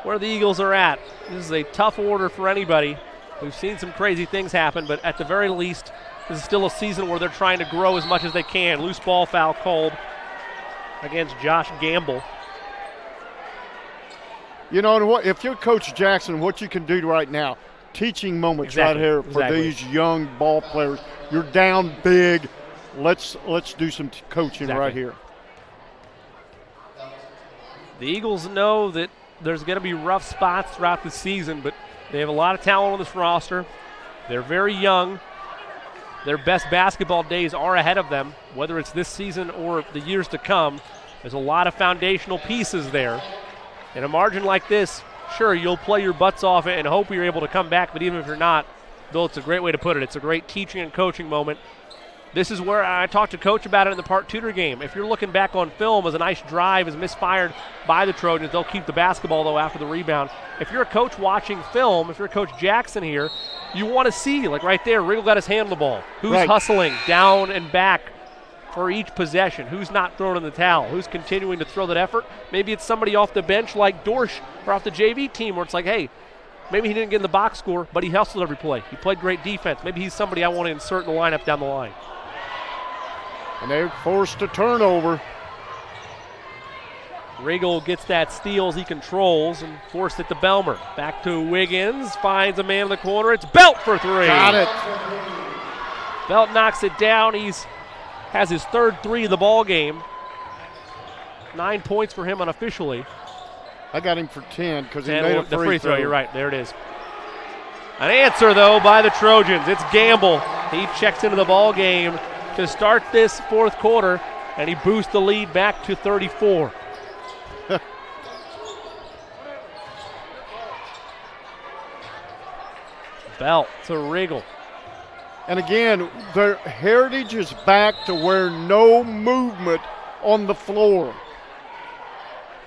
where the Eagles are at. This is a tough order for anybody. We've seen some crazy things happen, but at the very least, this is still a season where they're trying to grow as much as they can. Loose ball foul called against Josh Gamble. You know, if you're Coach Jackson, what you can do right now, teaching moments right here for these young ball players. You're down big. Let's do some coaching right here. The Eagles know that there's going to be rough spots throughout the season, but they have a lot of talent on this roster. They're very young. Their best basketball days are ahead of them, whether it's this season or the years to come. There's a lot of foundational pieces there. In a margin like this, sure, you'll play your butts off and hope you're able to come back, but even if you're not, Bill, it's a great way to put it. It's a great teaching and coaching moment This is where I talked to Coach about it in the Park Tudor game. If you're looking back on film as a nice drive is misfired by the Trojans, they'll keep the basketball, though, after the rebound. If you're a coach watching film, if you're Coach Jackson here, you want to see, like right there, Riggle got his hand on the ball. Who's hustling down and back for each possession? Who's not throwing in the towel? Who's continuing to throw that effort? Maybe it's somebody off the bench like Dorsch or off the JV team where it's like, hey, maybe he didn't get in the box score, but he hustled every play. He played great defense. Maybe he's somebody I want to insert in the lineup down the line. And they forced a turnover. Riggle gets that steal as he controls and forced it to Belmer. Back to Wiggins, finds a man in the corner. It's Belt for three. Got it. Belt knocks it down. Has his third three of the ball game. 9 points for him unofficially. I got him for 10 because he made a the free throw. You're right. There it is. An answer, though, by the Trojans. It's Gamble. He checks into the ball game to start this fourth quarter, and he boosts the lead back to 34. Belt to Riggle. And again, their Heritage is back to where no movement on the floor.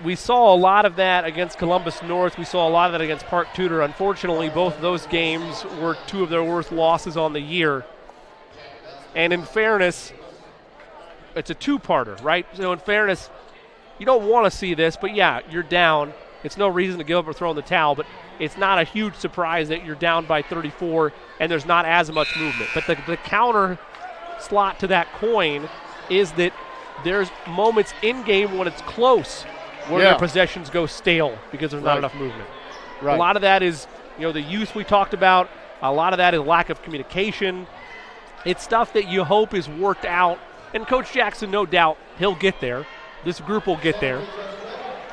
We saw a lot of that against Columbus North. We saw a lot of that against Park Tudor. Unfortunately, both of those games were two of their worst losses on the year. And in fairness, it's a two-parter, right? So in fairness, you don't want to see this, but yeah, you're down. It's no reason to give up or throw in the towel, but it's not a huge surprise that you're down by 34 and there's not as much movement. But the counter slot to that coin is that there's moments in game when it's close where their possessions go stale because there's not enough movement. A lot of that is, the youth we talked about. A lot of that is lack of communication. It's stuff that you hope is worked out. And Coach Jackson, no doubt, he'll get there. This group will get there.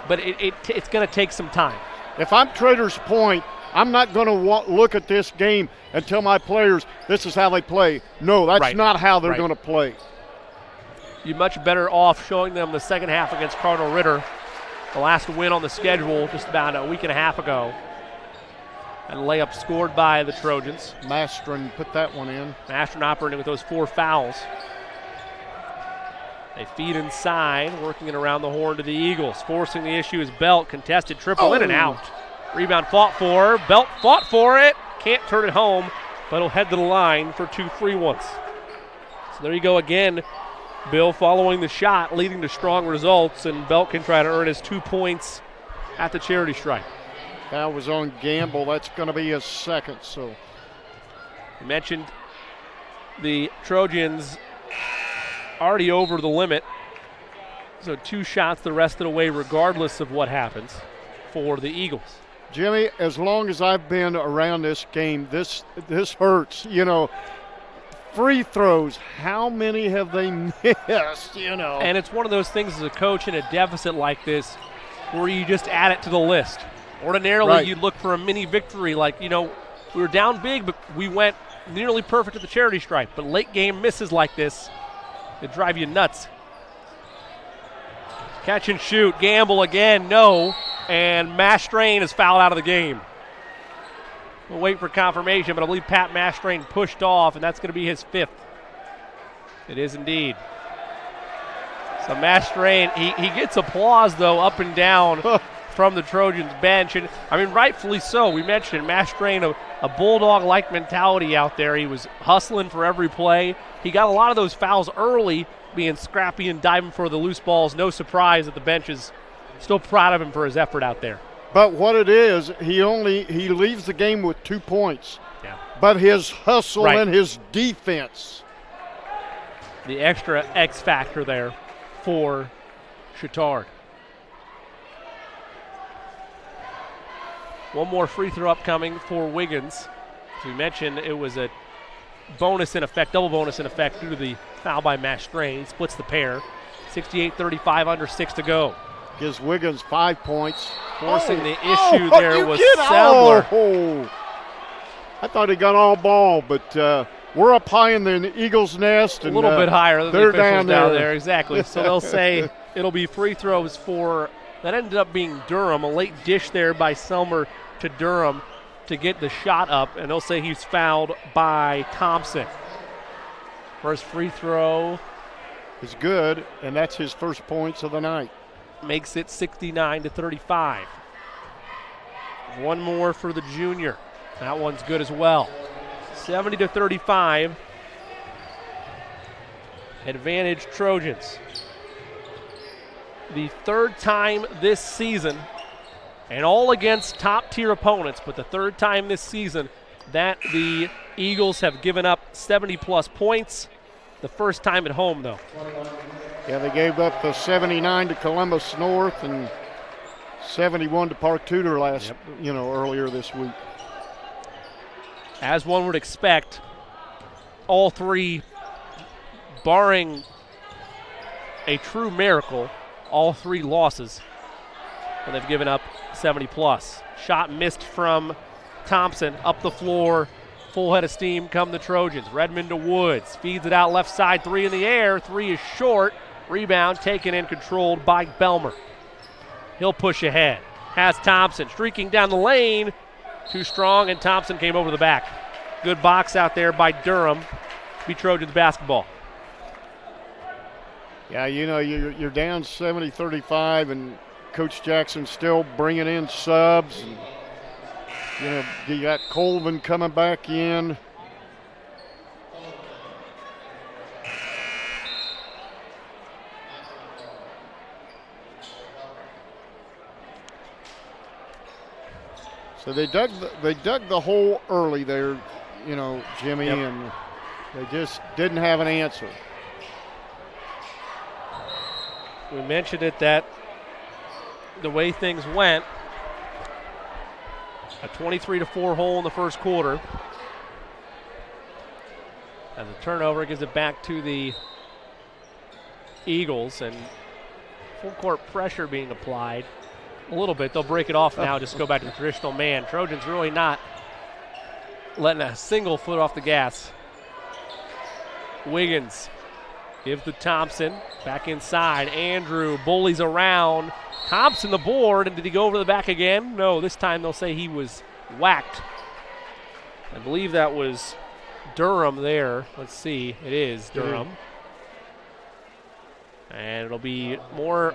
But it's going to take some time. If I'm Traders Point, I'm not going to look at this game and tell my players this is how they play. No, that's not how they're going to play. You're much better off showing them the second half against Cardinal Ritter, the last win on the schedule just about a week and a half ago. And layup scored by the Trojans. Mastron put that one in. Mastron operating with those 4 fouls. They feed inside, working it around the horn to the Eagles. Forcing the issue is Belt. Contested triple in and out. Rebound fought for. Belt fought for it. Can't turn it home, but he'll head to the line for 2 free ones. So there you go again. Bill following the shot, leading to strong results, and Belt can try to earn his 2 points at the charity stripe. That was on Gamble. That's going to be his second. So you mentioned the Trojans already over the limit. So 2 shots the rest of the way regardless of what happens for the Eagles. Jimmy, as long as I've been around this game, this hurts. Free throws, how many have they missed, And it's one of those things as a coach in a deficit like this where you just add it to the list. Ordinarily, you'd look for a mini victory like, we were down big, but we went nearly perfect at the charity stripe. But late game misses like this, it drive you nuts. Catch and shoot, Gamble again, no. And Mastrain is fouled out of the game. We'll wait for confirmation, but I believe Pat Mastrain pushed off, and that's going to be his 5th. It is indeed. So Mastrain, he gets applause, though, up and down from the Trojans bench. And, rightfully so. We mentioned Mastrain, a Bulldog-like mentality out there. He was hustling for every play. He got a lot of those fouls early, being scrappy and diving for the loose balls. No surprise that the bench is still proud of him for his effort out there. But what it is, he leaves the game with 2 points. Yeah. But his hustle and his defense. The extra X factor there for Chatard. One more free throw upcoming for Wiggins. As we mentioned, it was a bonus in effect, double bonus in effect due to the foul by Mastrain. Splits the pair. 68-35, under 6 to go. Gives Wiggins 5 points. Forcing the issue there was Sebler. I thought he got all ball, but we're up high in the Eagles' nest. And, a little bit higher than they're the officials down there. Exactly. So they'll say it'll be free throws for, that ended up being Durham. A late dish there by Selmer to Durham to get the shot up, and they'll say he's fouled by Thompson. First free throw is good, and that's his first points of the night. Makes it 69-35. One more for the junior. That one's good as well. 70-35. Advantage Trojans. The third time this season, and all against top-tier opponents, but the third time this season that the Eagles have given up 70-plus points. The first time at home, though. Yeah, they gave up the 79 to Columbus North and 71 to Park Tudor earlier this week. As one would expect, all three, barring a true miracle, all three losses, and they've given up 70-plus. Shot missed from Thompson, up the floor, full head of steam come the Trojans. Redmond to Woods, feeds it out left side, three in the air, three is short. Rebound taken and controlled by Belmer. He'll push ahead. Has Thompson streaking down the lane. Too strong, and Thompson came over the back. Good box out there by Durham. Be Trojans basketball. Yeah, you're down 70-35, and Coach Jackson still bringing in subs. And, you got Colvin coming back in. So they dug the hole early there, Jimmy, yep. And they just didn't have an answer. We mentioned it that the way things went, a 23-4 hole in the first quarter. And the turnover gives it back to the Eagles, and full court pressure being applied. A little bit. They'll break it off now, just go back to the traditional man. Trojans really not letting a single foot off the gas. Wiggins gives to Thompson. Back inside. Andrew bullies around. Thompson the board, and did he go over the back again? No, this time they'll say he was whacked. I believe that was Durham there. Let's see. It is Durham. And it'll be more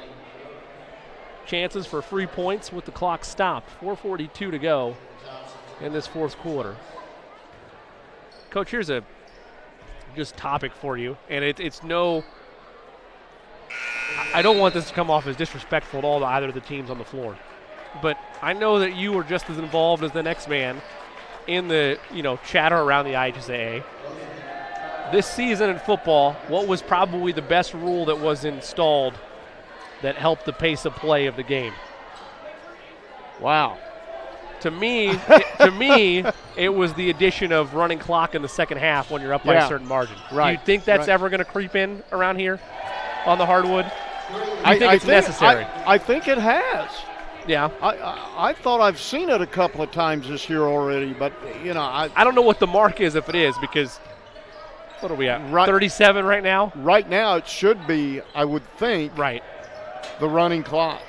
chances for free points with the clock stopped. 4:42 to go in this fourth quarter. Coach, here's a just topic for you, and it's no, I don't want this to come off as disrespectful at all to either of the teams on the floor, but I know that you were just as involved as the next man in the chatter around the IHSAA. This season in football, what was probably the best rule that was installed that helped the pace of play of the game? Wow. To me, it was the addition of running clock in the second half when you're up by a certain margin. Right. Do you think that's ever going to creep in around here on the hardwood? I think it's necessary. I think it has. Yeah. I thought I've seen it a couple of times this year already, but I don't know what the mark is if it is, because what are we at? 37 right now? Right now it should be, I would think, right, the running clock.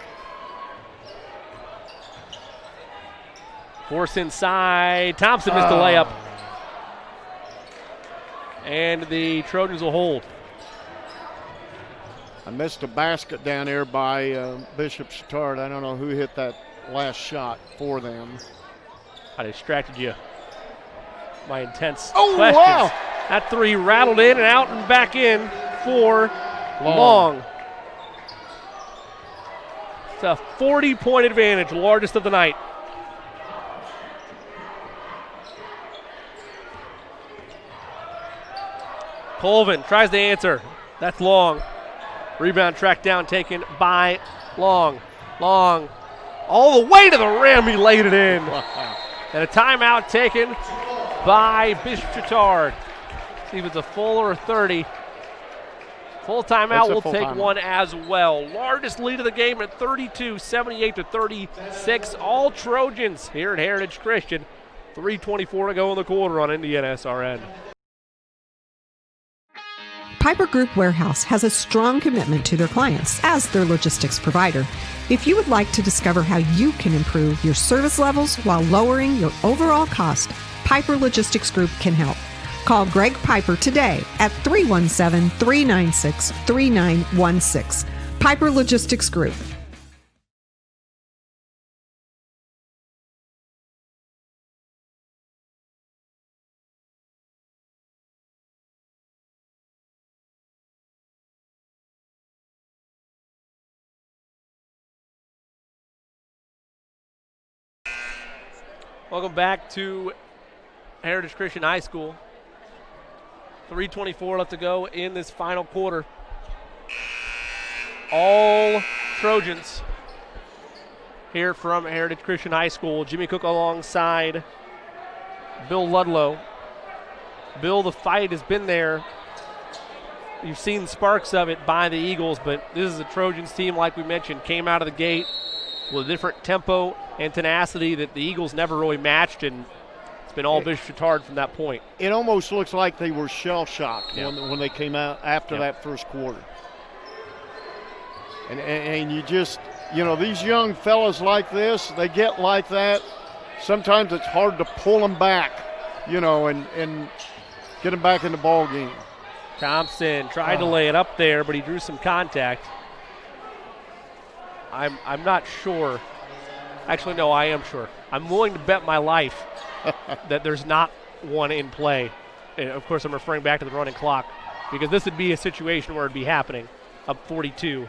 Force inside. Thompson missed the layup. And the Trojans will hold. I missed a basket down there by Bishop Chatard. I don't know who hit that last shot for them. I distracted you. My intense questions. Wow. That three rattled in and out and back in for Long. It's a 40-point advantage, largest of the night. Colvin tries to answer. That's Long. Rebound tracked down, taken by Long. Long all the way to the rim. He laid it in. And a timeout taken by Bishop Chatard. See if it's a full or a 30. Full timeout. We'll take one as well. Largest lead of the game at 32, 78-36. All Trojans here at Heritage Christian. 3:24 to go in the quarter on Indiana SRN. Piper Group Warehouse has a strong commitment to their clients as their logistics provider. If you would like to discover how you can improve your service levels while lowering your overall cost, Piper Logistics Group can help. Call Greg Piper today at 317-396-3916. Piper Logistics Group. Welcome back to Heritage Christian High School. 3:24 left to go in this final quarter. All Trojans here from Heritage Christian High School. Jimmy Cook alongside Bill Ludlow. Bill, the fight has been there. You've seen sparks of it by the Eagles, but this is a Trojans team, like we mentioned, came out of the gate with a different tempo and tenacity that the Eagles never really matched, and it's been all Bishop Chatard from that point. It almost looks like they were shell-shocked when they came out after that first quarter. And you just, these young fellas like this, they get like that. Sometimes it's hard to pull them back, and get them back in the ball game. Thompson tried to lay it up there, but he drew some contact. I'm not sure. Actually, no, I am sure. I'm willing to bet my life that there's not one in play. And of course, I'm referring back to the running clock, because this would be a situation where it'd be happening, up 42.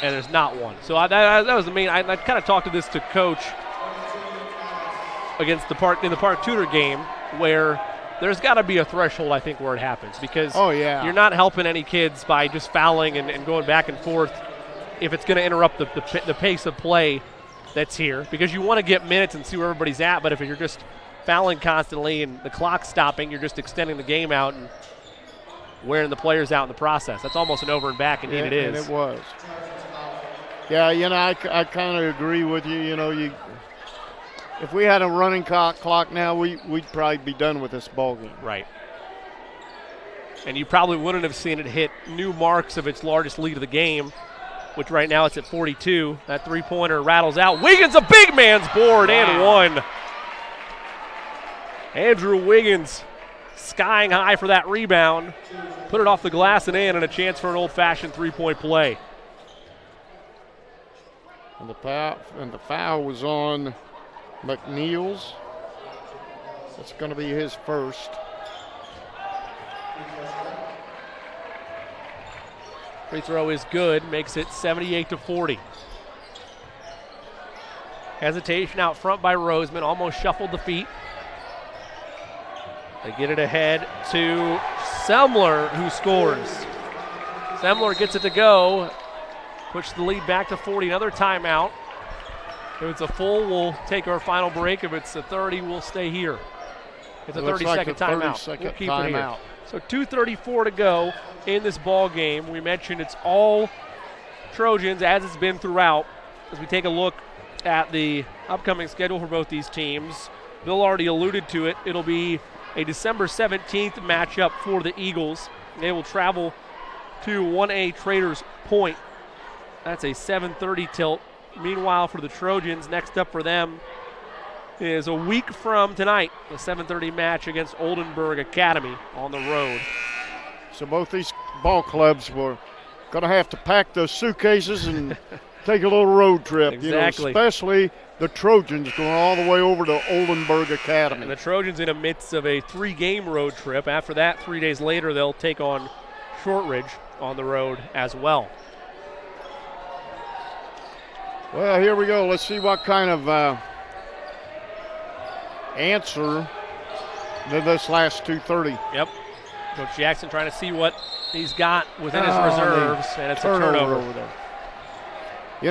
And there's not one. So that was the main. I kind of talked to this to Coach against the Park Tudor game, where there's got to be a threshold, I think, where it happens, because you're not helping any kids by just fouling and going back and forth if it's going to interrupt the pace of play that's here, because you want to get minutes and see where everybody's at. But if you're just fouling constantly and the clock's stopping, you're just extending the game out and wearing the players out in the process. That's almost an over and back, indeed it is. And it was. Yeah, I kind of agree with you. If we had a running clock now, we'd probably be done with this ball game. Right. And you probably wouldn't have seen it hit new marks of its largest lead of the game, which right now it's at 42. That three-pointer rattles out. Wiggins, a big man's board, and one. Andrew Wiggins skying high for that rebound. Put it off the glass and in, and a chance for an old-fashioned three-point play. And the foul was on McNeils. That's going to be his first. Free throw is good, makes it 78-40. Hesitation out front by Roseman, almost shuffled the feet. They get it ahead to Semler, who scores. Semler gets it to go, push the lead back to 40. Another timeout. If it's a full, we'll take our final break. If it's a 30, we'll stay here. It's a 30-second timeout. We'll keep it here. So 2:34 to go in this ball game. We mentioned it's all Trojans, as it's been throughout. As we take a look at the upcoming schedule for both these teams, Bill already alluded to it. It'll be a December 17th matchup for the Eagles. They will travel to 1A Traders Point. That's a 7:30 tilt. Meanwhile, for the Trojans, next up for them is a week from tonight, the 7:30 match against Oldenburg Academy on the road. So both these ball clubs were going to have to pack those suitcases and take a little road trip. Exactly. Especially the Trojans going all the way over to Oldenburg Academy. And the Trojans in the midst of a 3-game road trip. After that, 3 days later, they'll take on Shortridge on the road as well. Well, here we go. Let's see what kind of answer to this last 2:30. Yep. Coach Jackson trying to see what he's got within his reserves, and it's a turnover over there.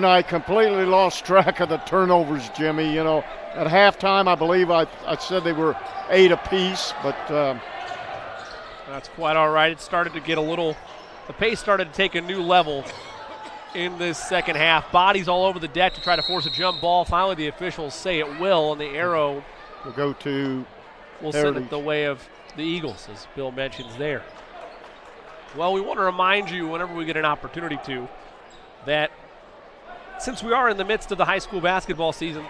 I completely lost track of the turnovers, Jimmy. At halftime, I believe I said they were 8 apiece, but that's quite all right. It started to get the pace started to take a new level in this second half. Bodies all over the deck to try to force a jump ball. Finally, the officials say it will, and the arrow will go to will send it the way of the Eagles, as Bill mentions there. Well, we want to remind you whenever we get an opportunity to that since we are in the midst of the high school basketball season,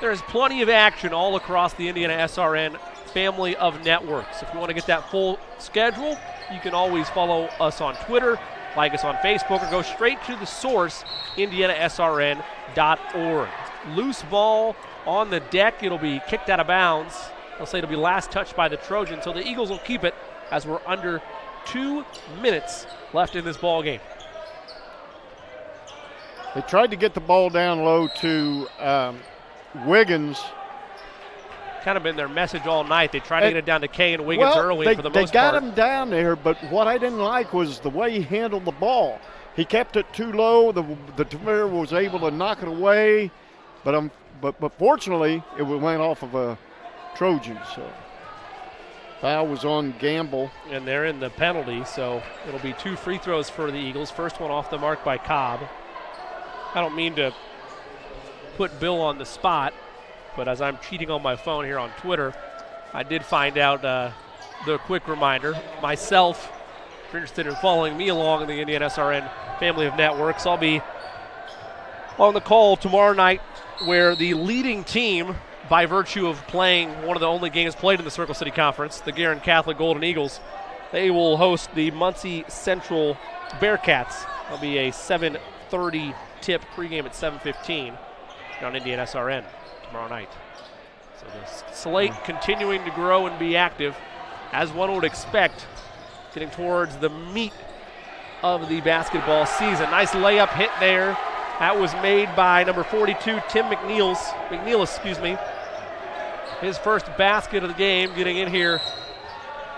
There is plenty of action all across the Indiana SRN family of networks. If you want to get that full schedule, you can always follow us on Twitter, like us on Facebook, or go straight to the source, indianasrn.org. Loose ball on the deck. It'll be kicked out of bounds. They'll say it'll be last touched by the Trojans, so the Eagles will keep it as we're under 2 minutes left in this ball game. They tried to get the ball down low to Wiggins. Kind of been their message all night. They tried to get it down to Kay and Wiggins early, and for the most they got part. him down there, but what I didn't like was the way he handled the ball. He kept it too low. The defender was able to knock it away, but fortunately it went off of a Trojan. So foul was on Gamble. And they're in the penalty, so it'll be 2 free throws for the Eagles. First one off the mark by Cobb. I don't mean to put Bill on the spot, but as I'm cheating on my phone here on Twitter, I did find out the quick reminder. Myself, if you're interested in following me along in the Indiana SRN family of networks, I'll be on the call tomorrow night where the leading team, by virtue of playing one of the only games played in the Circle City Conference, the Guerin Catholic Golden Eagles, they will host the Muncie Central Bearcats. It'll be a 7:30 tip, pregame at 7:15 on Indiana SRN tomorrow night. So the slate continuing to grow and be active, as one would expect, getting towards the meat of the basketball season. Nice layup hit there. That was made by number 42, Tim McNeil. His first basket of the game, getting in here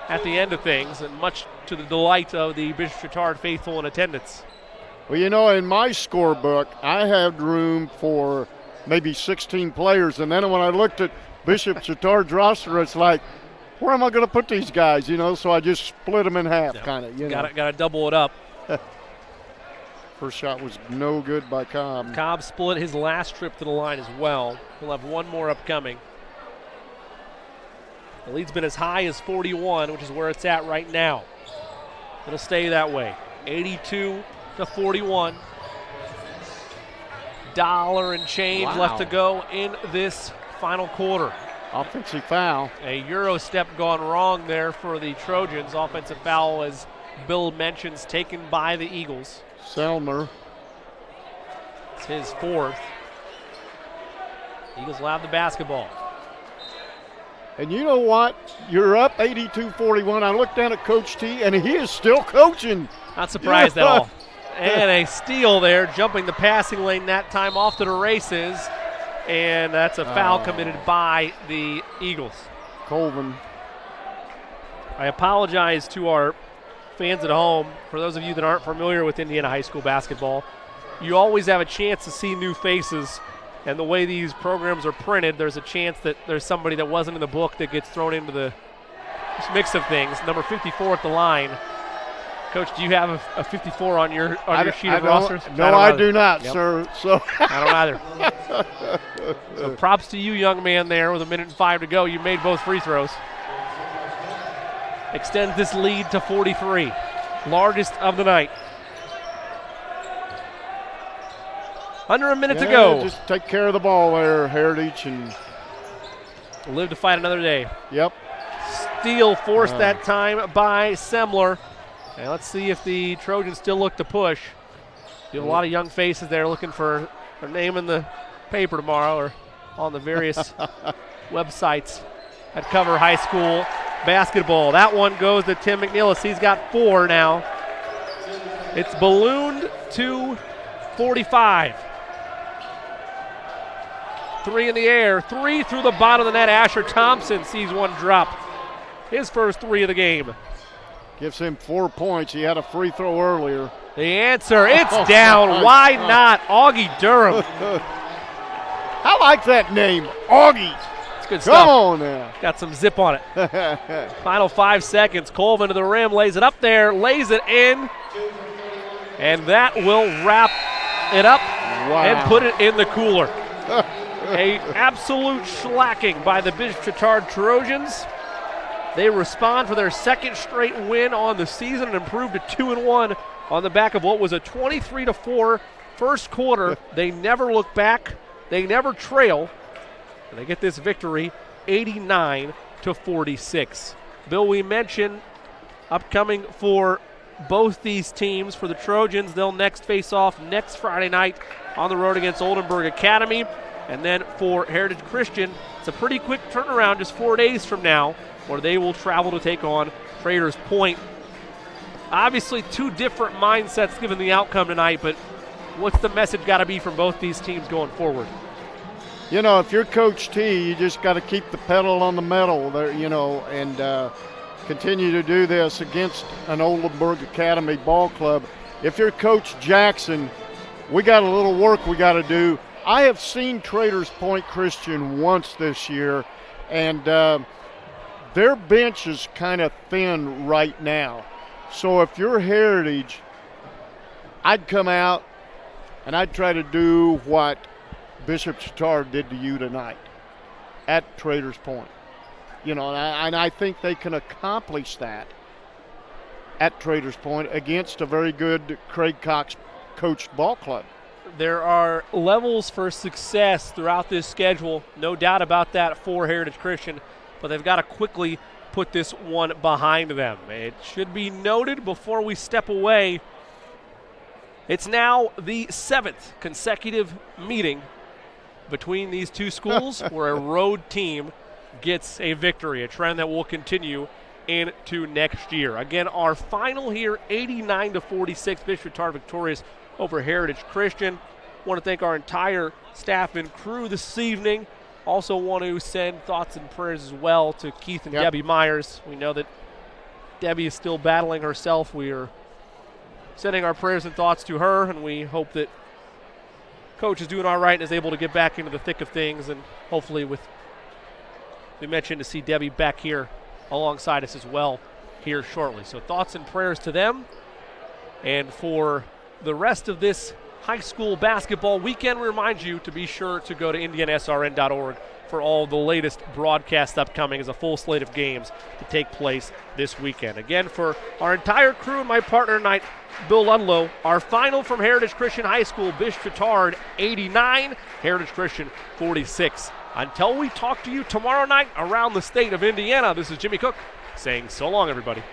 at the end of things, and much to the delight of the Bishop Chatard faithful in attendance. Well, you know, in my scorebook, I had room for maybe 16 players, and then when I looked at Bishop Chatard's roster, it's like, where am I going to put these guys? You know, so I just split them in half, kind of. Got to double it up. First shot was no good by Cobb. Cobb split his last trip to the line as well. He'll have one more upcoming. The lead's been as high as 41, which is where it's at right now. It'll stay that way. 82-41. $1 and change left to go in this final quarter. Offensive foul. A Euro step gone wrong there for the Trojans. Offensive foul, as Bill mentions, taken by the Eagles. Selmer. It's his 4th. Eagles will have the basketball. And you know what? You're up 82-41. I looked down at Coach T, and he is still coaching. Not surprised at all. And a steal there, jumping the passing lane that time off to the races. And that's a foul committed by the Eagles. Colvin. I apologize to our fans at home. For those of you that aren't familiar with Indiana high school basketball, you always have a chance to see new faces. And the way these programs are printed, there's a chance that there's somebody that wasn't in the book that gets thrown into the mix of things. Number 54 at the line. Coach, do you have a 54 on your sheet of rosters? No, I do not, sir. So I don't either. So props to you, young man, there with 1:05 to go. You made both free throws. Extends this lead to 43. Largest of the night. Under a minute to go. Just take care of the ball there, Heritage, and live to fight another day. Yep. Steal forced that time by Semler. And let's see if the Trojans still look to push. You have a lot of young faces there looking for their name in the paper tomorrow or on the various websites that cover high school basketball. That one goes to Tim McNeil. He's got 4 now. It's ballooned to 45. 3 in the air. 3 through the bottom of the net. Asher Thompson sees one drop. His first 3 of the game. Gives him 4 points. He had a free throw earlier. The answer, it's down. Why not? Augie Durham. I like that name, Augie. It's good stuff. Come on now. Got some zip on it. Final 5 seconds. Colvin to the rim, lays it up there, lays it in. And that will wrap it up and put it in the cooler. A absolute shellacking by the Bishop Chatard Trojans. They respond for their second straight win on the season and improve to 2-1 on the back of what was a 23-4 first quarter. They never look back. They never trail. And they get this victory 89-46. Bill, we mentioned upcoming for both these teams. For the Trojans, they'll next face off next Friday night on the road against Oldenburg Academy. And then for Heritage Christian, it's a pretty quick turnaround just 4 days from now, where they will travel to take on Traders Point. Obviously, two different mindsets given the outcome tonight, but what's the message got to be from both these teams going forward? You know, if you're Coach T, you just got to keep the pedal on the metal there, you know, and continue to do this against an Oldenburg Academy ball club. If you're Coach Jackson, we got a little work we got to do. I have seen Traders Point Christian once this year, and their bench is kind of thin right now. So if you're Heritage, I'd come out and I'd try to do what Bishop Chatard did to you tonight at Traders Point. You know, and I think they can accomplish that at Traders Point against a very good Craig Cox coached ball club. There are levels for success throughout this schedule, no doubt about that for Heritage Christian, but they've got to quickly put this one behind them. It should be noted before we step away, it's now the 7th consecutive meeting between these two schools where a road team gets a victory, a trend that will continue into next year. Again, our final here, 89-46, Bishop Chatard victorious over Heritage Christian. Want to thank our entire staff and crew this evening. Also want to send thoughts and prayers as well to Keith and Debbie Myers. We know that Debbie is still battling herself. We are sending our prayers and thoughts to her, and we hope that Coach is doing all right and is able to get back into the thick of things, and hopefully we mentioned to see Debbie back here alongside us as well here shortly. So thoughts and prayers to them. And for the rest of this high school basketball weekend, we remind you to be sure to go to indianasrn.org for all the latest broadcasts upcoming as a full slate of games to take place this weekend. Again, for our entire crew and my partner tonight, Bill Ludlow, our final from Heritage Christian High School, Bishop Chatard 89, Heritage Christian 46. Until we talk to you tomorrow night around the state of Indiana, this is Jimmy Cook saying so long, everybody.